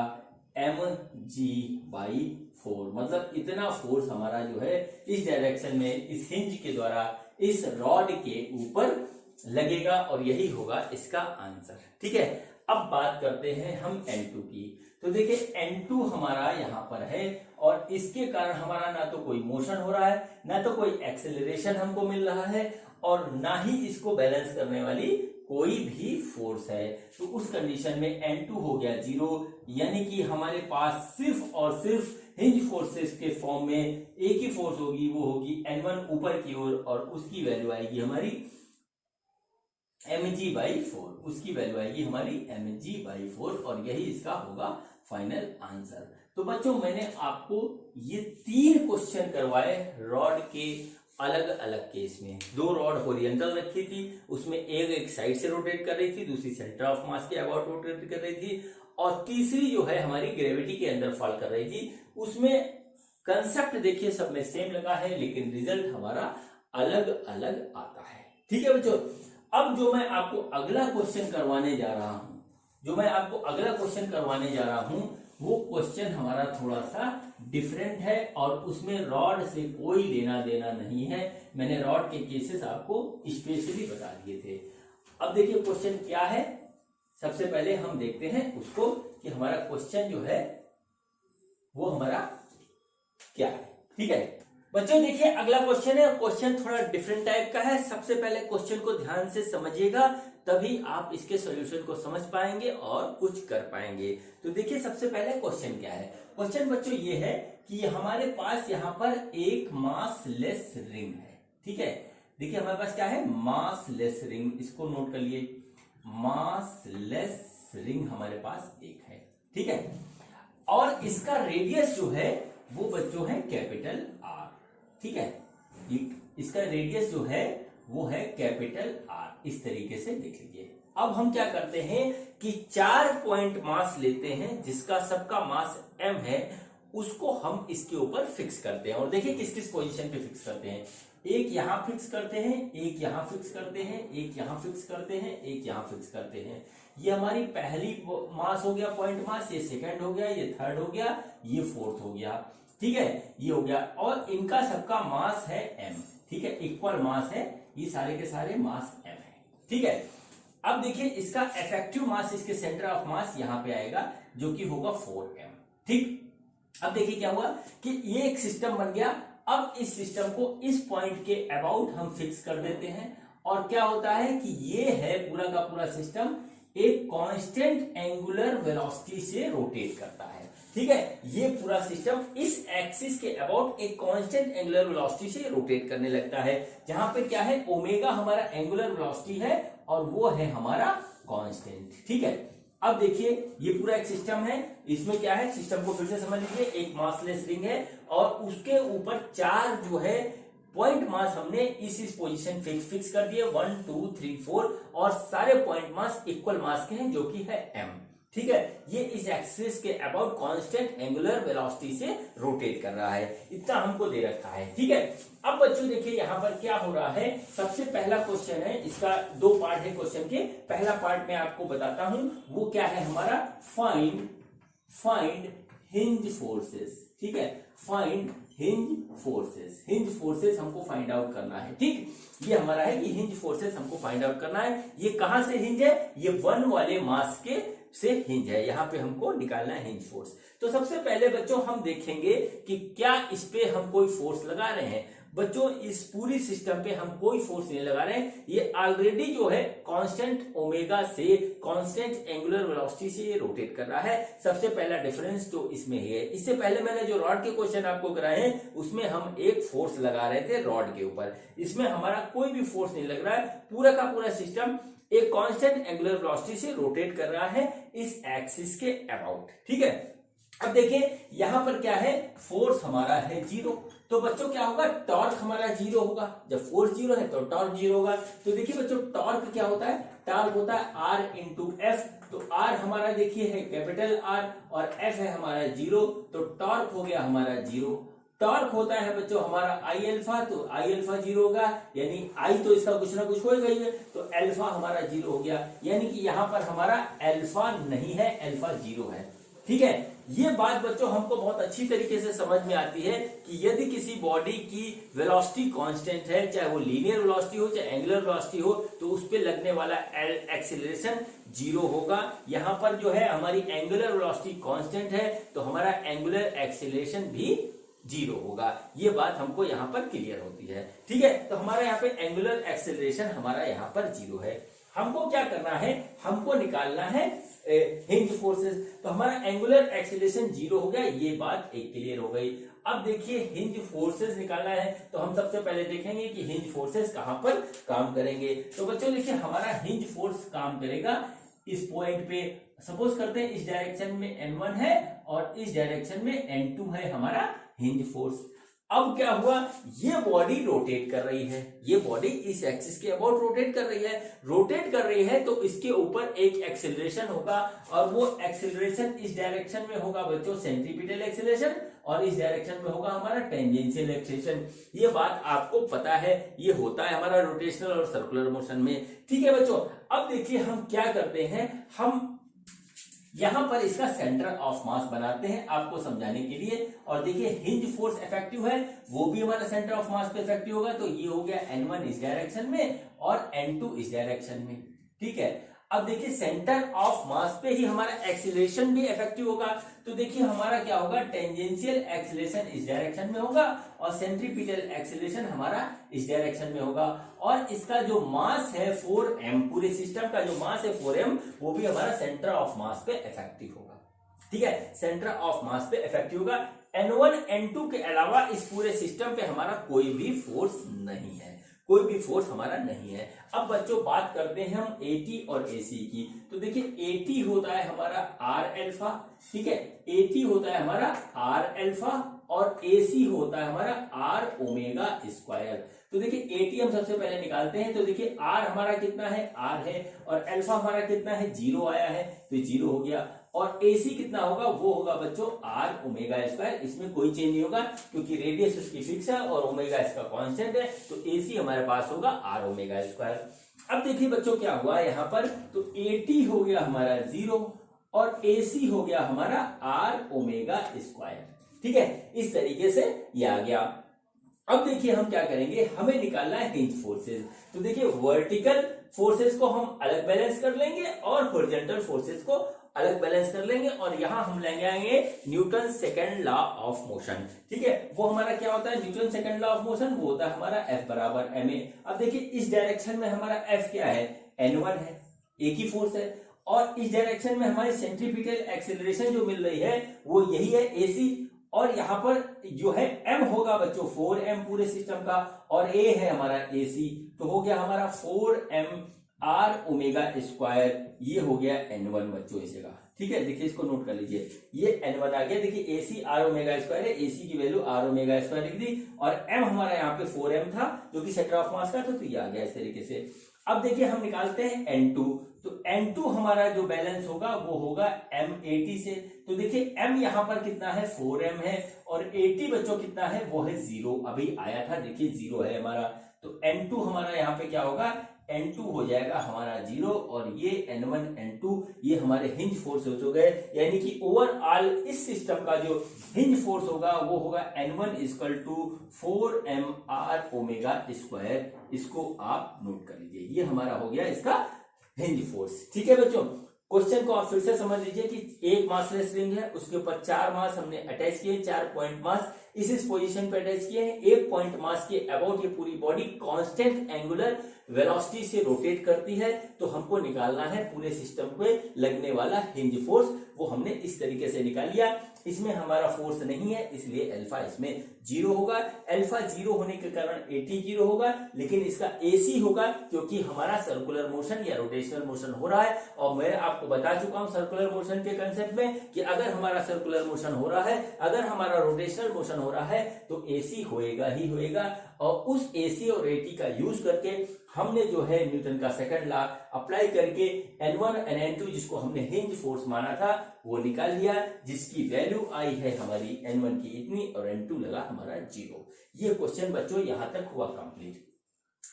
mg बाई 4, मतलब इतना फोर्स हमारा जो है इस डायरेक्शन में इस हिंज के द्वारा इस रॉड के ऊपर लगेगा और यही होगा इसका आंसर। ठीक है, अब बात करते हैं हम N2 की। तो देखिए N2 हमारा यहाँ पर है और इसके कारण हमारा ना तो कोई मोशन हो रहा है, ना तो कोई एक्सेलरेशन हमको मिल रहा है, और ना ही इसको बैलेंस करने वाली कोई भी फोर्स है। तो उस कंडीशन में N2 हो गया 0, यानी कि हमारे पास सिर्फ और सिर्फ हिंज फोर्सेस के फॉर्म में एक ही फोर्स होगी, वो होगी N1 ऊपर की ओर, और उसकी वैल्यू आएगी हमारी mg बाई 4, उसकी वैल्यू आएगी हमारी mg बाई 4, और यही इसका होगा फाइनल आंसर। तो बच्चों मैंने आपको ये 3 क्वेश्चन करवाए रॉड के अलग अलग केस में। 2 रॉड हॉरिजॉन्टल रखी थी, उसमें एक साइड से रोटेट कर रही थी, दूसरी सेंटर ऑफ मास के अबाउट रोटेट कर रही थी, और तीसरी जो है हमारी ग्रेविटी के अंदर फॉल कर रही थी। उसमें कंसेप्ट देखिए सब में सेम लगा है, लेकिन रिजल्ट हमारा अलग अलग आता है। ठीक है बच्चों, अब जो मैं आपको अगला क्वेश्चन करवाने जा रहा हूं, वो क्वेश्चन हमारा थोड़ा सा डिफरेंट है और उसमें रॉड से कोई लेना देना नहीं है। मैंने रॉड के केसेस आपको स्पेशली बता दिए थे। अब देखिए क्वेश्चन क्या है, सबसे पहले हम देखते हैं उसको कि हमारा क्वेश्चन जो है वो हमारा क्या है। ठीक है बच्चों, देखिए अगला क्वेश्चन है, क्वेश्चन थोड़ा डिफरेंट टाइप का है। सबसे पहले क्वेश्चन को ध्यान से समझिएगा, तभी आप इसके सॉल्यूशन को समझ पाएंगे और कुछ कर पाएंगे। तो देखिए सबसे पहले क्वेश्चन क्या है। क्वेश्चन बच्चों ये है कि हमारे पास यहाँ पर एक मासलेस रिंग है। ठीक है, देखिए हमारे पास क्या है, मासलेस रिंग, इसको नोट कर लिए, मासलेस रिंग हमारे पास एक है। ठीक है, और इसका रेडियस जो है वो बच्चों है कैपिटल R। ठीक है, इसका रेडियस जो है वो है कैपिटल R, इस तरीके से देख लीजिए। अब हम क्या करते हैं कि 4 पॉइंट मास लेते हैं, जिसका सबका मास m है, उसको हम इसके ऊपर फिक्स करते हैं। और देखिए किस किस पोजीशन पे फिक्स करते हैं, एक यहां फिक्स करते हैं, एक यहां फिक्स करते हैं, एक यहां फिक्स करते हैं, एक यहां फिक्स करते हैं। ये हमारी पहली मास हो गया, पॉइंट मास, ये सेकंड हो गया, ये थर्ड हो गया, ये फोर्थ हो गया। ठीक है, ये हो गया, और इनका सबका मास है m। ठीक है, इक्वल मास है, ये सारे के सारे मास m है। ठीक है, अब देखिए इसका इफेक्टिव मास, इसके सेंटर ऑफ मास यहां पे आएगा, जो कि होगा 4m। ठीक, अब देखिए क्या हुआ कि ये एक सिस्टम बन गया। अब इस सिस्टम को इस पॉइंट के अबाउट हम फिक्स कर देते हैं, और क्या होता है कि ये है पूरा का पूरा सिस्टम एक कांस्टेंट एंगुलर वेलोसिटी से रोटेट करता है। ठीक है। ये पूरा सिस्टम इस एक्सिस के अबाउट एक कांस्टेंट एंगुलर वेलोसिटी से रोटेट करने लगता है, जहां पे क्या है, ओमेगा हमारा एंगुलर वेलोसिटी है और वो है हमारा कांस्टेंट। ठीक है, अब देखिए ये पूरा एक सिस्टम है, इसमें क्या है, सिस्टम को फिर से समझ लीजिए, एक मासलेस रिंग है और उसके ऊपर 4 जो है पॉइंट मास हमने इस पोजीशन फिक्स कर दिए, 1 2 3 4, और सारे पॉइंट मास इक्वल मास के हैं जो कि है m। ठीक है, ये इस एक्सिस के अबाउट कांस्टेंट एंगुलर वेलोसिटी से रोटेट कर रहा है, इतना हमको दे रखा है। ठीक है, अब बच्चों देखिए यहाँ पर क्या हो रहा है, सबसे पहला क्वेश्चन है, इसका 2 पार्ट है क्वेश्चन के। पहला पार्ट मैं आपको बताता हूं, वो क्या है हमारा, फाइंड हिंज फोर्सेस। ठीक है, find hinge forces, hinge forces हमको फाइंड आउट करना है। ठीक, ये हमारा है कि हिंज फोर्सेस हमको फाइंड आउट करना है। ये कहां से हिंज है, ये 1 वाले मास के से हिंज है, यहां पे हमको निकालना है हिंज फोर्स। तो सबसे पहले बच्चों हम देखेंगे कि क्या इस पे हम कोई फोर्स लगा रहे हैं। बच्चों इस पूरी सिस्टम पे हम कोई फोर्स नहीं लगा रहे हैं, ये ऑलरेडी जो है कांस्टेंट ओमेगा से, कांस्टेंट एंगुलर वेलोसिटी से ये रोटेट कर रहा है। सबसे पहला डिफरेंस तो इसमें ही है। इससे पहले मैंने जो रॉड के क्वेश्चन आपको कराए हैं उसमें हम एक फोर्स लगा रहे थे रॉड के ऊपर, इसमें हमारा कोई भी फोर्स नहीं लग रहा है। पूरा का पूरा सिस्टम एक कांस्टेंट एंगुलर वेलोसिटी से रोटेट कर रहा है इस एक्सिस के अबाउट। ठीक है, अब देखिए यहां पर क्या है, फोर्स हमारा है 0, तो बच्चों क्या होगा, टॉर्क हमारा 0 होगा। जब फोर्स 0 है तो टॉर्क 0 होगा। तो देखिए बच्चों टॉर्क क्या होता है, टॉर्क होता है R इंटू एफ। तो R हमारा देखिए है कैपिटल R और F है हमारा 0, तो टॉर्क हो गया हमारा 0। टॉर्क होता है बच्चों हमारा I अल्फा, तो I अल्फा 0 होगा, यानी I तो इसका कुछ ना कुछ होगा ही है, तो अल्फा हमारा 0 हो गया, यानी कि यहां पर हमारा अल्फा नहीं है, अल्फा 0 है। ठीक है, ये बात बच्चों हमको बहुत अच्छी तरीके से समझ में आती है कि यदि किसी बॉडी की वेलोसिटी कांस्टेंट है, चाहे वो लीनियर वेलोसिटी हो चाहे एंगुलर वेलोसिटी हो, तो उस पे लगने वाला एक्सीलरेशन 0 होगा। यहां पर जो है हमारी एंगुलर वेलोसिटी कांस्टेंट है, तो हमारा एंगुलर एक्सीलरेशन भी 0 होगा। ये बात हमको यहाँ पर क्लियर होती है। ठीक है, तो हमारा यहाँ पे एंगुलर एक्सेलरेशन हमारा यहाँ पर 0 है। हमको क्या करना है, हमको निकालना है हिंज फोर्सेस। तो हमारा एंगुलर एक्सेलरेशन 0 हो गया, ये बात एक क्लियर हो गई। अब देखिए हिंज फोर्सेस निकालना है, तो हम सबसे पहले देखेंगे कि हिंज फोर्सेस कहां पर काम करेंगे। तो बच्चों देखिए हमारा हिंज फोर्स काम करेगा इस पॉइंट पे। सपोज करते हैं इस डायरेक्शन में N1 है और इस डायरेक्शन में N2 है हमारा हिंज फोर्स। अब क्या हुआ, ये बॉडी रोटेट कर रही है, ये बॉडी इस एक्सिस के अबाउट रोटेट कर रही है। रोटेट कर रही है तो इसके ऊपर एक एक्सेलरेशन होगा, और वो एक्सेलरेशन इस डायरेक्शन में होगा बच्चों सेंट्रीपिटल एक्सेलरेशन, और इस डायरेक्शन में होगा हमारा टेंजेंशियल एक्सेलरेशन। ये बात आपको पता है, ये होता है हमारा रोटेशनल और सर्कुलर मोशन में। ठीक है बच्चों, अब देखिए हम क्या करते हैं, हम यहां पर इसका सेंटर ऑफ मास बनाते हैं आपको समझाने के लिए। और देखिए हिंज फोर्स इफेक्टिव है, वो भी हमारा सेंटर ऑफ मास पे इफेक्टिव होगा। तो ये हो गया N1 इस डायरेक्शन में और N2 इस डायरेक्शन में। ठीक है, अब देखिए सेंटर ऑफ मास पे ही हमारा एक्सीलरेशन भी इफेक्टिव होगा। तो देखिए हमारा क्या होगा, टेंजेंशियल एक्सीलरेशन इस डायरेक्शन में होगा और सेंट्रीपिटल एक्सीलरेशन हमारा इस डायरेक्शन में होगा। और इसका जो मास है 4m, पूरे सिस्टम का जो मास है 4m, वो भी हमारा सेंटर ऑफ मास पे इफेक्टिव होगा। ठीक है, सेंटर ऑफ मास पे इफेक्टिव होगा। N1 N2 के अलावा इस पूरे सिस्टम पे हमारा कोई भी फोर्स नहीं है, कोई भी फोर्स हमारा नहीं है। अब बच्चों बात करते हैं हम AT और AC की। तो देखिए AT होता है हमारा R अल्फा, ठीक है, AT होता है हमारा R अल्फा और AC होता है हमारा R ओमेगा स्क्वायर। तो देखिए AT हम सबसे पहले निकालते हैं। तो देखिए R हमारा कितना है, R है, और अल्फा हमारा कितना है, 0 आया है, तो 0 हो गया। और AC कितना होगा, वो होगा बच्चों R ओमेगा स्क्वायर। इसमें कोई चेंज नहीं होगा क्योंकि रेडियस उसकी फिक्स है और ओमेगा इसका कांस्टेंट है, तो AC हमारे पास होगा R ओमेगा स्क्वायर। अब देखिए बच्चों क्या हुआ यहाँ पर, तो AT हो गया हमारा 0 और AC हो गया हमारा R ओमेगा स्क्वायर। ठीक है, इस तरीके से ये आ गया। अब देखिए हम क्या करेंगे, हमें निकालना है हिंज फोर्सेस। तो देखिए वर्टिकल फोर्सेस को हम अलग बैलेंस कर लेंगे और हॉरिजॉन्टल फोर्सेस को अलग बैलेंस कर लेंगे, और यहां हम लेंगे आएंगे Newton second law of motion. ठीक है, वो हमारा क्या होता है, Newton second law of motion, वो होता है हमारा F बराबर ma। अब देखिए इस डायरेक्शन में हमारा F क्या है, N1 है, एक ही फोर्स है, और इस डायरेक्शन में हमारी सेंट्रीपिटल एक्सेलरेशन जो मिल रही है वो यही है AC, और यहाँ पर जो है m होगा बच्चों 4m पूरे सिस्टम का, और a है हमारा AC, तो हो गया हमारा 4m r ओमेगा स्क्वायर, ये हो गया n1 बच्चों इस जगह। ठीक है, देखिए इसको नोट कर लीजिए, ये n1 आ गया। देखिए AC r ओमेगा स्क्वायर है, AC की वैल्यू r ओमेगा स्क्वायर लिख दी, और m हमारा यहाँ पे 4m था जो कि सेंटर ऑफ मास का था, तो ये आ गया इस तरीके से। अब देखिए हम निकालते हैं n2, तो n2 हमारा जो बैलेंस होगा वो होगा m80 से। तो देखिए m यहाँ पर कितना है 4m है, और 80 बच्चों कितना है वो है 0, अभी आया था देखिए 0 है हमारा। तो n2 हमारा यहाँ पे क्या होगा, n2 हो जाएगा हमारा 0, और ये n1 n2 ये हमारे हिंज फोर्स हो गए, यानी कि ओवरऑल इस सिस्टम का जो हिंज फोर्स होगा वो होगा n1 equal to 4mr omega square. इसको आप नोट कर लीजिए, ये हमारा हो गया इसका हिंज फोर्स। ठीक है बच्चों, क्वेश्चन को आप फिर से समझ लीजिए कि एक मासलेस रिंग है, उसके ऊपर 4 मास हमने अटैच किए, 4 पॉइंट मास इस पोजीशन पे अटैच किए हैं। 1 पॉइंट मास के अबाउट ये पूरी बॉडी कांस्टेंट एंगुलर वेलोसिटी से रोटेट करती है, तो हमको निकालना है पूरे सिस्टम पे लगने वाला हिंज फोर्स, वो हमने इस तरीके से निकाल लिया। इसमें हमारा फोर्स नहीं है इसलिए अल्फा इसमें 0 होगा। अल्फा 0 होने के कारण 80 0 होगा, लेकिन इसका AC होगा क्योंकि हमारा सर्कुलर मोशन या रोटेशनल मोशन हो रहा है। और मैं आपको बता चुका हूं सर्कुलर मोशन के कंसेप्ट में कि अगर हमारा सर्कुलर मोशन हो रहा है, अगर हमारा रोटेशनल मोशन हो रहा है, तो AC होएगा ही होएगा। और उस AC और AT का यूज करके हमने जो है न्यूटन का सेकंड लॉ अप्लाई करके N1 और N2 जिसको हमने हिंज फोर्स माना था वो निकाल लिया, जिसकी वैल्यू आई है हमारी N1 की इतनी और N2 लगा हमारा 0। ये क्वेश्चन बच्चों यहां तक हुआ कंप्लीट।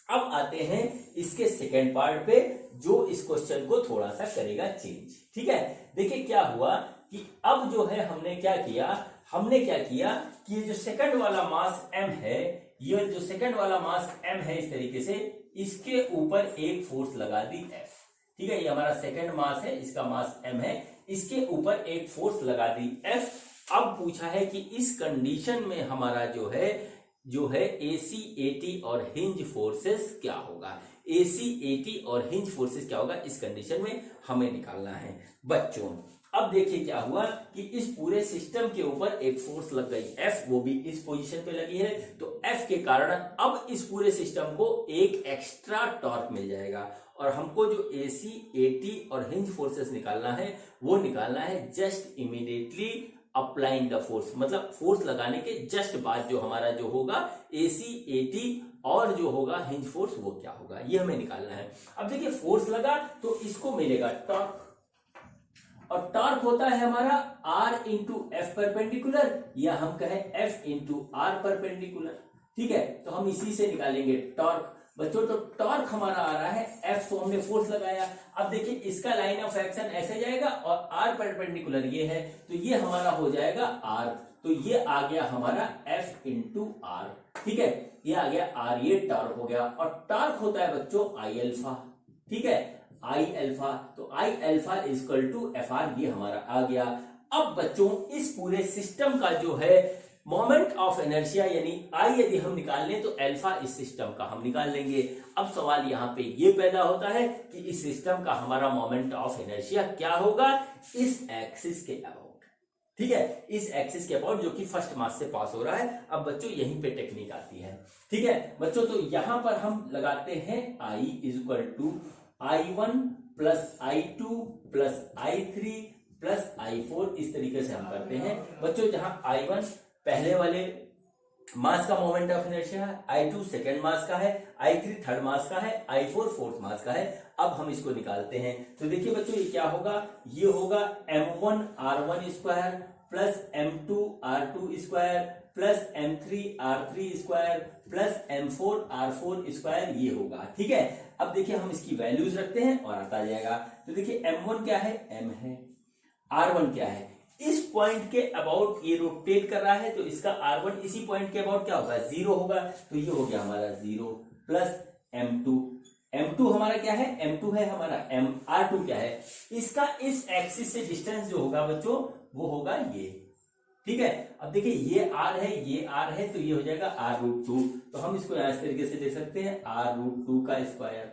अब आते हैं इसके सेकेंड पार्ट पे, जो इस क्वेश्चन को थोड़ा सा करेगा चेंज। ठीक है, देखिए क्या हुआ कि अब जो है हमने क्या किया कि ये जो सेकंड वाला मास m है, ये जो सेकंड वाला मास m है इस तरीके से, इसके ऊपर एक फोर्स लगा दी F। ठीक है, ये हमारा सेकंड मास है, इसका मास m है, इसके ऊपर एक फोर्स लगा दी F। अब पूछा है कि इस कंडीशन में हमारा जो है AC AT और हिंज फोर्सेस क्या होगा। AC AT और हिंज फोर्सेस क्या होगा इस कंडीशन में हमें निकालना है बच्चों। अब देखिए क्या हुआ कि इस पूरे सिस्टम के ऊपर एक फोर्स लग गई F, वो भी इस पोजीशन पे लगी है, तो F के कारण अब इस पूरे सिस्टम को एक एक्स्ट्रा टॉर्क मिल जाएगा। और हमको जो AC AT और हिंज फोर्सेस निकालना है वो निकालना है just immediately applying the force, मतलब फोर्स लगाने के जस्ट बाद जो हमारा जो होगा AC AT और जो होगा हिंज फोर्स वो क्या होगा, ये हमें निकालना है। अब देखिए फोर्स लगा तो इसको मिलेगा टॉर्क, और टॉर्क होता है हमारा R इंटू एफ परपेंडिकुलर, या हम कहें F इंटू आर परपेंडिकुलर। ठीक है, तो हम इसी से निकालेंगे टॉर्क बच्चों। तो टॉर्क हमारा आ रहा है F, तो हमने फोर्स लगाया। अब देखिए इसका लाइन ऑफ एक्शन ऐसे जाएगा और R परपेंडिकुलर ये है, तो ये हमारा हो जाएगा R, तो ये आ गया हमारा F इंटू आर। ठीक है, ये आ गया R, ये टॉर्क हो गया। और टॉर्क होता है बच्चों I अल्फा। ठीक है, I अल्फा, तो I alpha equal to FR, ये हमारा आ गया। अब बच्चों इस पूरे सिस्टम का जो है मोमेंट ऑफ इनर्शिया यानी I यदि हम निकाल लें तो अल्फा इस सिस्टम का हम निकाल लेंगे। अब सवाल यहाँ पे ये पैदा होता है कि इस सिस्टम का हमारा मोमेंट ऑफ इनर्शिया क्या होगा इस एक्सिस के अबाउट। ठीक है, इस एक्सिस के अबाउट जो कि फर्स्ट मास से पास हो रहा है। अब बच्चों यहीं पे टेक्निक आती है। ठीक है बच्चों, तो यहां पर हम लगाते हैं I equal to I1 plus I2 plus I3 plus I4, इस तरीके से हम करते हैं बच्चों, जहां I1 पहले वाले मास का मोमेंट ऑफ इनर्शिया है, I2 सेकेंड मास का है, I3 थर्ड मास का है, I4 फोर्थ मास का है। अब हम इसको निकालते हैं, तो देखिए बच्चों ये क्या होगा, ये होगा m1 r1 square plus m2 r2 square plus m3 r3 square plus m4 r4 square, ये होगा। ठीक है, अब देखिए हम इसकी वैल्यूज रखते हैं और आता जाएगा। तो देखिए m1 क्या है, m है, r1 क्या है, इस पॉइंट के अबाउट ये रोटेट कर रहा है, तो इसका r1 इसी पॉइंट के अबाउट क्या होगा, 0 होगा, तो ये हो गया हमारा 0 प्लस m2 हमारा क्या है, m2 है हमारा, r2 क्या है, इसका इस एक्सिस से डिस्टेंस जो होगा बच्चों वो होगा ये। ठीक है, अब देखिए ये r है, ये r है, तो ये हो जाएगा r√2। तो हम इसको इस तरीके से देख सकते हैं r√2 का स्क्वायर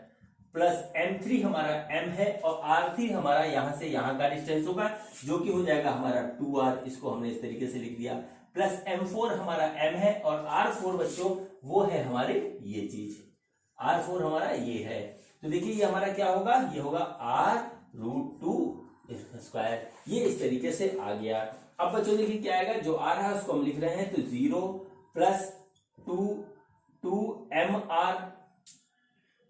प्लस m3 हमारा m है और r3 हमारा यहां से यहां का डिस्टेंस होगा जो कि हो जाएगा हमारा 2r, इसको हमने इस तरीके से लिख दिया। प्लस m4 हमारा m है और r4 बच्चों वो है हमारे ये चीज, r4 हमारा ये है। तो देखिए ये हमारा क्या होगा, ये होगा r√2 स्क्वायर, ये इस तरीके से आ गया। अब बच्चों देखिए क्या आएगा, जो आ रहा है उसको हम लिख रहे हैं तो 0 plus 2mr,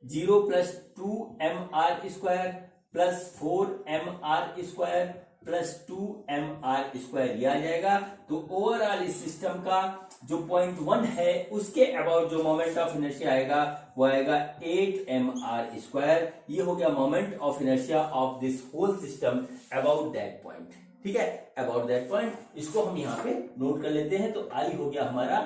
0 plus 2mr square plus 4mr square plus 2mr square, ये आ जाएगा। तो ओवरऑल इस सिस्टम का जो पॉइंट 1 है उसके अबाउट जो मोमेंट ऑफ इनर्शिया आएगा वो आएगा 8mr स्क्वायर। ये हो गया moment of inertia of this whole system about that point. ठीक है, अबाउट दैट पॉइंट, इसको हम यहाँ पे नोट कर लेते हैं। तो आई हो गया हमारा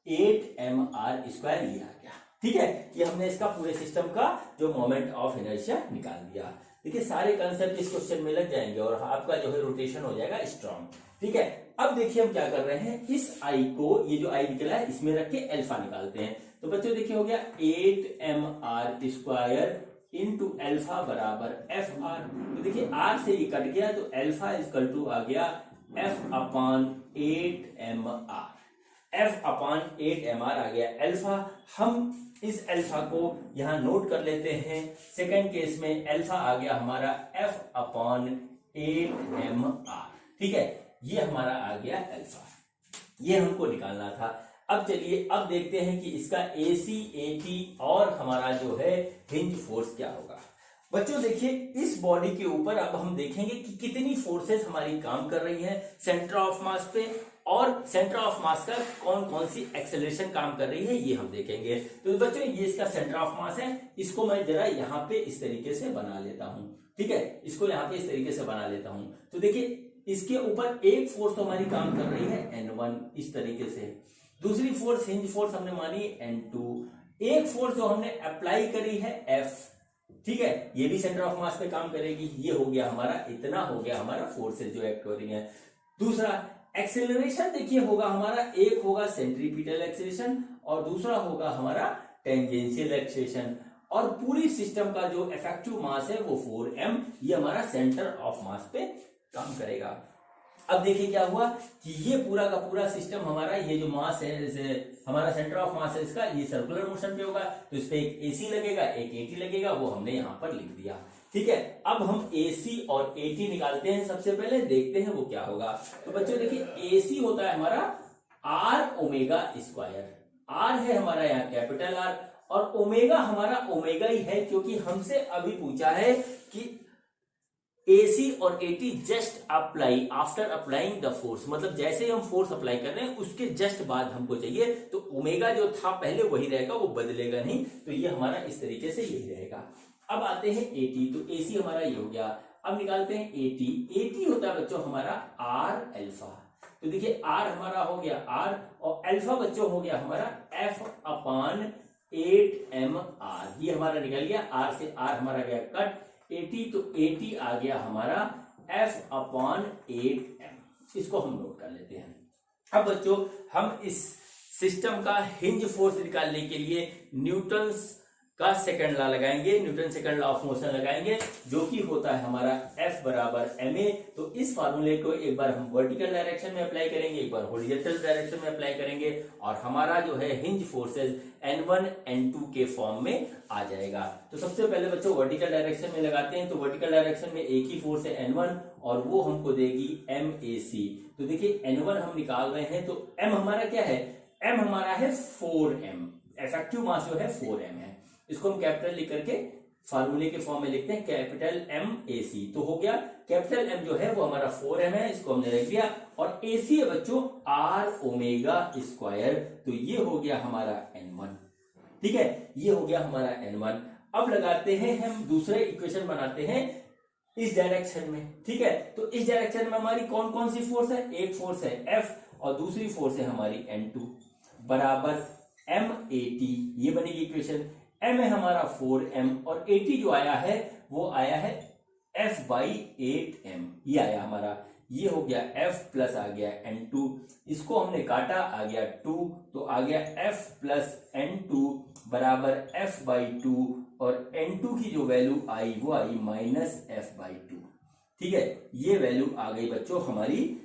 8mr स्क्वायर, ये आ गया। ठीक है, ये हमने इसका पूरे सिस्टम का जो मोमेंट ऑफ इनर्शिया निकाल दिया। देखिए सारे कंसेप्ट इस क्वेश्चन में लग जाएंगे और आपका जो है रोटेशन हो जाएगा स्ट्रॉन्ग। ठीक है, अब देखिए हम क्या कर रहे हैं, इस आई को, ये जो आई निकला है इसमें रख के अल्फा निकालते हैं। तो बच्चों देखिए हो गया 8mr स्क्वायर इंटू अल्फा बराबर एफ आर। तो देखिए आर से ये कट गया तो अल्फा इक्वल टू आ गया F upon 8mr, F upon 8mr आ गया अल्फा। हम इस अल्फा को यहां नोट कर लेते हैं। सेकंड केस में अल्फा आ गया हमारा एफ अपॉन 8mr। ठीक है, ये हमारा आ गया अल्फा, ये हमको निकालना था। अब चलिए अब देखते हैं कि इसका AC, AT और हमारा जो है हिंज फोर्स क्या होगा। बच्चों देखिए इस बॉडी के ऊपर अब हम देखेंगे कि कितनी फोर्सेस हमारी काम कर रही हैं सेंटर ऑफ मास पे, और सेंटर ऑफ मास का कौन कौन सी एक्सेलरेशन काम कर रही है ये हम देखेंगे। तो बच्चों ये इसका सेंटर ऑफ मास है, इसको मैं जरा यहाँ पे इस तरीके से बना लेता हूं। ठीक है, इसको यहाँ पे इस तरीके से बना लेता हूं। तो देखिए इसके ऊपर एक फोर्स तो हमारी काम कर रही है N1 इस तरीके से, दूसरी फोर्स हिंज फोर्स हमने मानी N2, एक फोर्स जो हमने अप्लाई करी है F। ठीक है, ये भी सेंटर ऑफ मास पे काम करेगी। ये हो गया हमारा, इतना हो गया हमारा फोर्सेस जो एक्ट हो रही है। दूसरा एक्सेलरेशन देखिए होगा हमारा, एक होगा सेंट्रीपिटल एक्सेलरेशन और दूसरा होगा हमारा टेंजेंशियल एक्सेलरेशन, और पूरी सिस्टम का जो इफेक्टिव मास है वो 4m, ये हमारा सेंटर ऑफ मास पे काम करेगा। अब देखिए क्या हुआ कि ये पूरा का पूरा सिस्टम हमारा, ये जो मास है जैसे हमारा सेंटर ऑफ मास है इसका, ये सर्कुलर मोशन पे होगा तो इस पे एक AC लगेगा एक AT लगेगा, वो हमने यहाँ पर लिख दिया। ठीक है, अब हम AC और AT निकालते हैं। सबसे पहले देखते हैं वो क्या होगा। तो बच्चों देखिए AC होता है हमारा R ओमेगा स्क्वायर, R है हमारा यहाँ कैपिटल R और ओमेगा हमारा ओमेगा ही है, क्योंकि हमसे अभी पूछा है कि AC और AT just apply after applying the force, मतलब जैसे हम फोर्स अप्लाई कर रहे हैं उसके जस्ट बाद हमको चाहिए। तो ओमेगा जो था पहले वही रहेगा, वो बदलेगा नहीं। तो ये हमारा इस तरीके से यही रहेगा। अब आते हैं AT, तो AC हमारा ये हो गया। अब निकालते हैं AT। AT होता है बच्चों हमारा R अल्फा। तो देखिए R हमारा हो गया R और अल्फा बच्चों हो गया हमारा F अपॉन 8mr, ये हमारा निकल गया। R से R हमारा गया कट, AT तो AT आ गया हमारा F अपॉन 8m, इसको हम नोट कर लेते हैं। अब बच्चों हम इस सिस्टम का हिंज फोर्स निकालने के लिए न्यूटन का सेकंड लॉ लगाएंगे, Newton second law of motion लगाएंगे, जो कि होता है हमारा F बराबर ma। तो इस फार्मूले को एक बार हम वर्टिकल डायरेक्शन में अप्लाई करेंगे, एक बार हॉरिजॉन्टल डायरेक्शन में अप्लाई करेंगे, और हमारा जो है हिंज फोर्सेस N1 N2 के फॉर्म में आ जाएगा। तो सबसे पहले बच्चों वर्टिकल डायरेक्शन में लगाते हैं। तो वर्टिकल डायरेक्शन में एक ही फोर्स है N1 और वो हमको देगी MAC। तो देखिए N1 हम निकाल रहे हैं, तो M हमारा क्या है, M हमारा है 4m, इफेक्टिव मास जो है 4m है। इसको हम कैपिटल लिख करके फार्मूले के फॉर्म में लिखते हैं कैपिटल MAC। तो हो गया कैपिटल M जो है वो हमारा 4m है, इसको हमने रख दिया, और AC है बच्चों R ओमेगा स्क्वायर। तो ये हो गया हमारा N1। ठीक है, ये हो गया हमारा N1। अब लगाते हैं हम दूसरे इक्वेशन बनाते हैं इस डायरेक्शन में। ठीक है, तो इस डायरेक्शन में हमारी कौन कौन सी फोर्स है, एक फोर्स है F और दूसरी फोर्स है हमारी N2 बराबर MAT, ये बनेगी इक्वेशन। M है हमारा 4m और AT जो आया है वो आया है F बाई 8m, ये आया हमारा, ये हो गया F प्लस आ गया N2, इसको हमने काटा आ गया 2, तो आ गया F प्लस N2 बराबर F/2 और N2 की जो वैल्यू आई वो आई -F/2। ठीक है, ये वैल्यू आ गई बच्चों हमारी,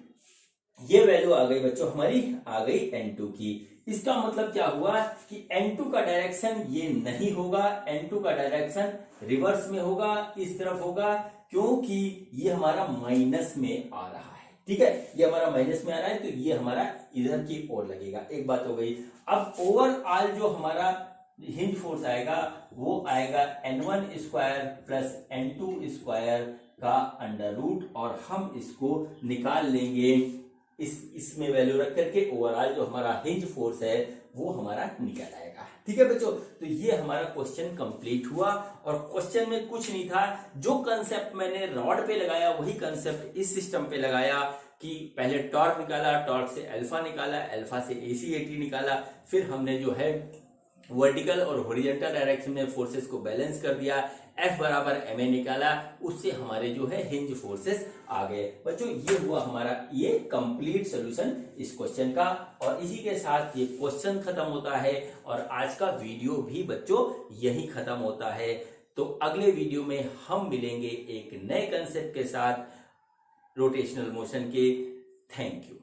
आ गई N2 की। इसका मतलब क्या हुआ कि N2 का डायरेक्शन ये नहीं होगा, N2 का डायरेक्शन रिवर्स में होगा, इस तरफ होगा, क्योंकि ये हमारा माइनस में आ रहा है। ठीक है, ये हमारा माइनस में आ रहा है तो ये हमारा इधर की ओर लगेगा। एक बात हो गई। अब ओवरऑल जो हमारा हिंज फोर्स आएगा वो आएगा N1 square plus N2 square का अंडर रूट, और हम इसको निकाल लेंगे इसमें वैल्यू रख करके। ओवरऑल जो हमारा हिंज फोर्स है वो हमारा निकल आएगा। ठीक है बच्चों, तो ये हमारा क्वेश्चन कंप्लीट हुआ। और क्वेश्चन में कुछ नहीं था, जो कंसेप्ट मैंने रॉड पे लगाया वही कंसेप्ट इस सिस्टम पे लगाया कि पहले टॉर्क निकाला, टॉर्क से अल्फा निकाला, अल्फा से AC/AT निकाला, फिर हमने जो है वर्टिकल और हॉरिजॉन्टल डायरेक्शन में फोर्सेस को बैलेंस कर दिया, F बराबर ma निकाला, उससे हमारे जो है हिंज फोर्सेस आ गए। बच्चों ये हुआ हमारा ये कंप्लीट सॉल्यूशन इस क्वेश्चन का, और इसी के साथ ये क्वेश्चन खत्म होता है और आज का वीडियो भी बच्चों यही खत्म होता है। तो अगले वीडियो में हम मिलेंगे एक नए कंसेप्ट के साथ रोटेशनल मोशन के। Thank you.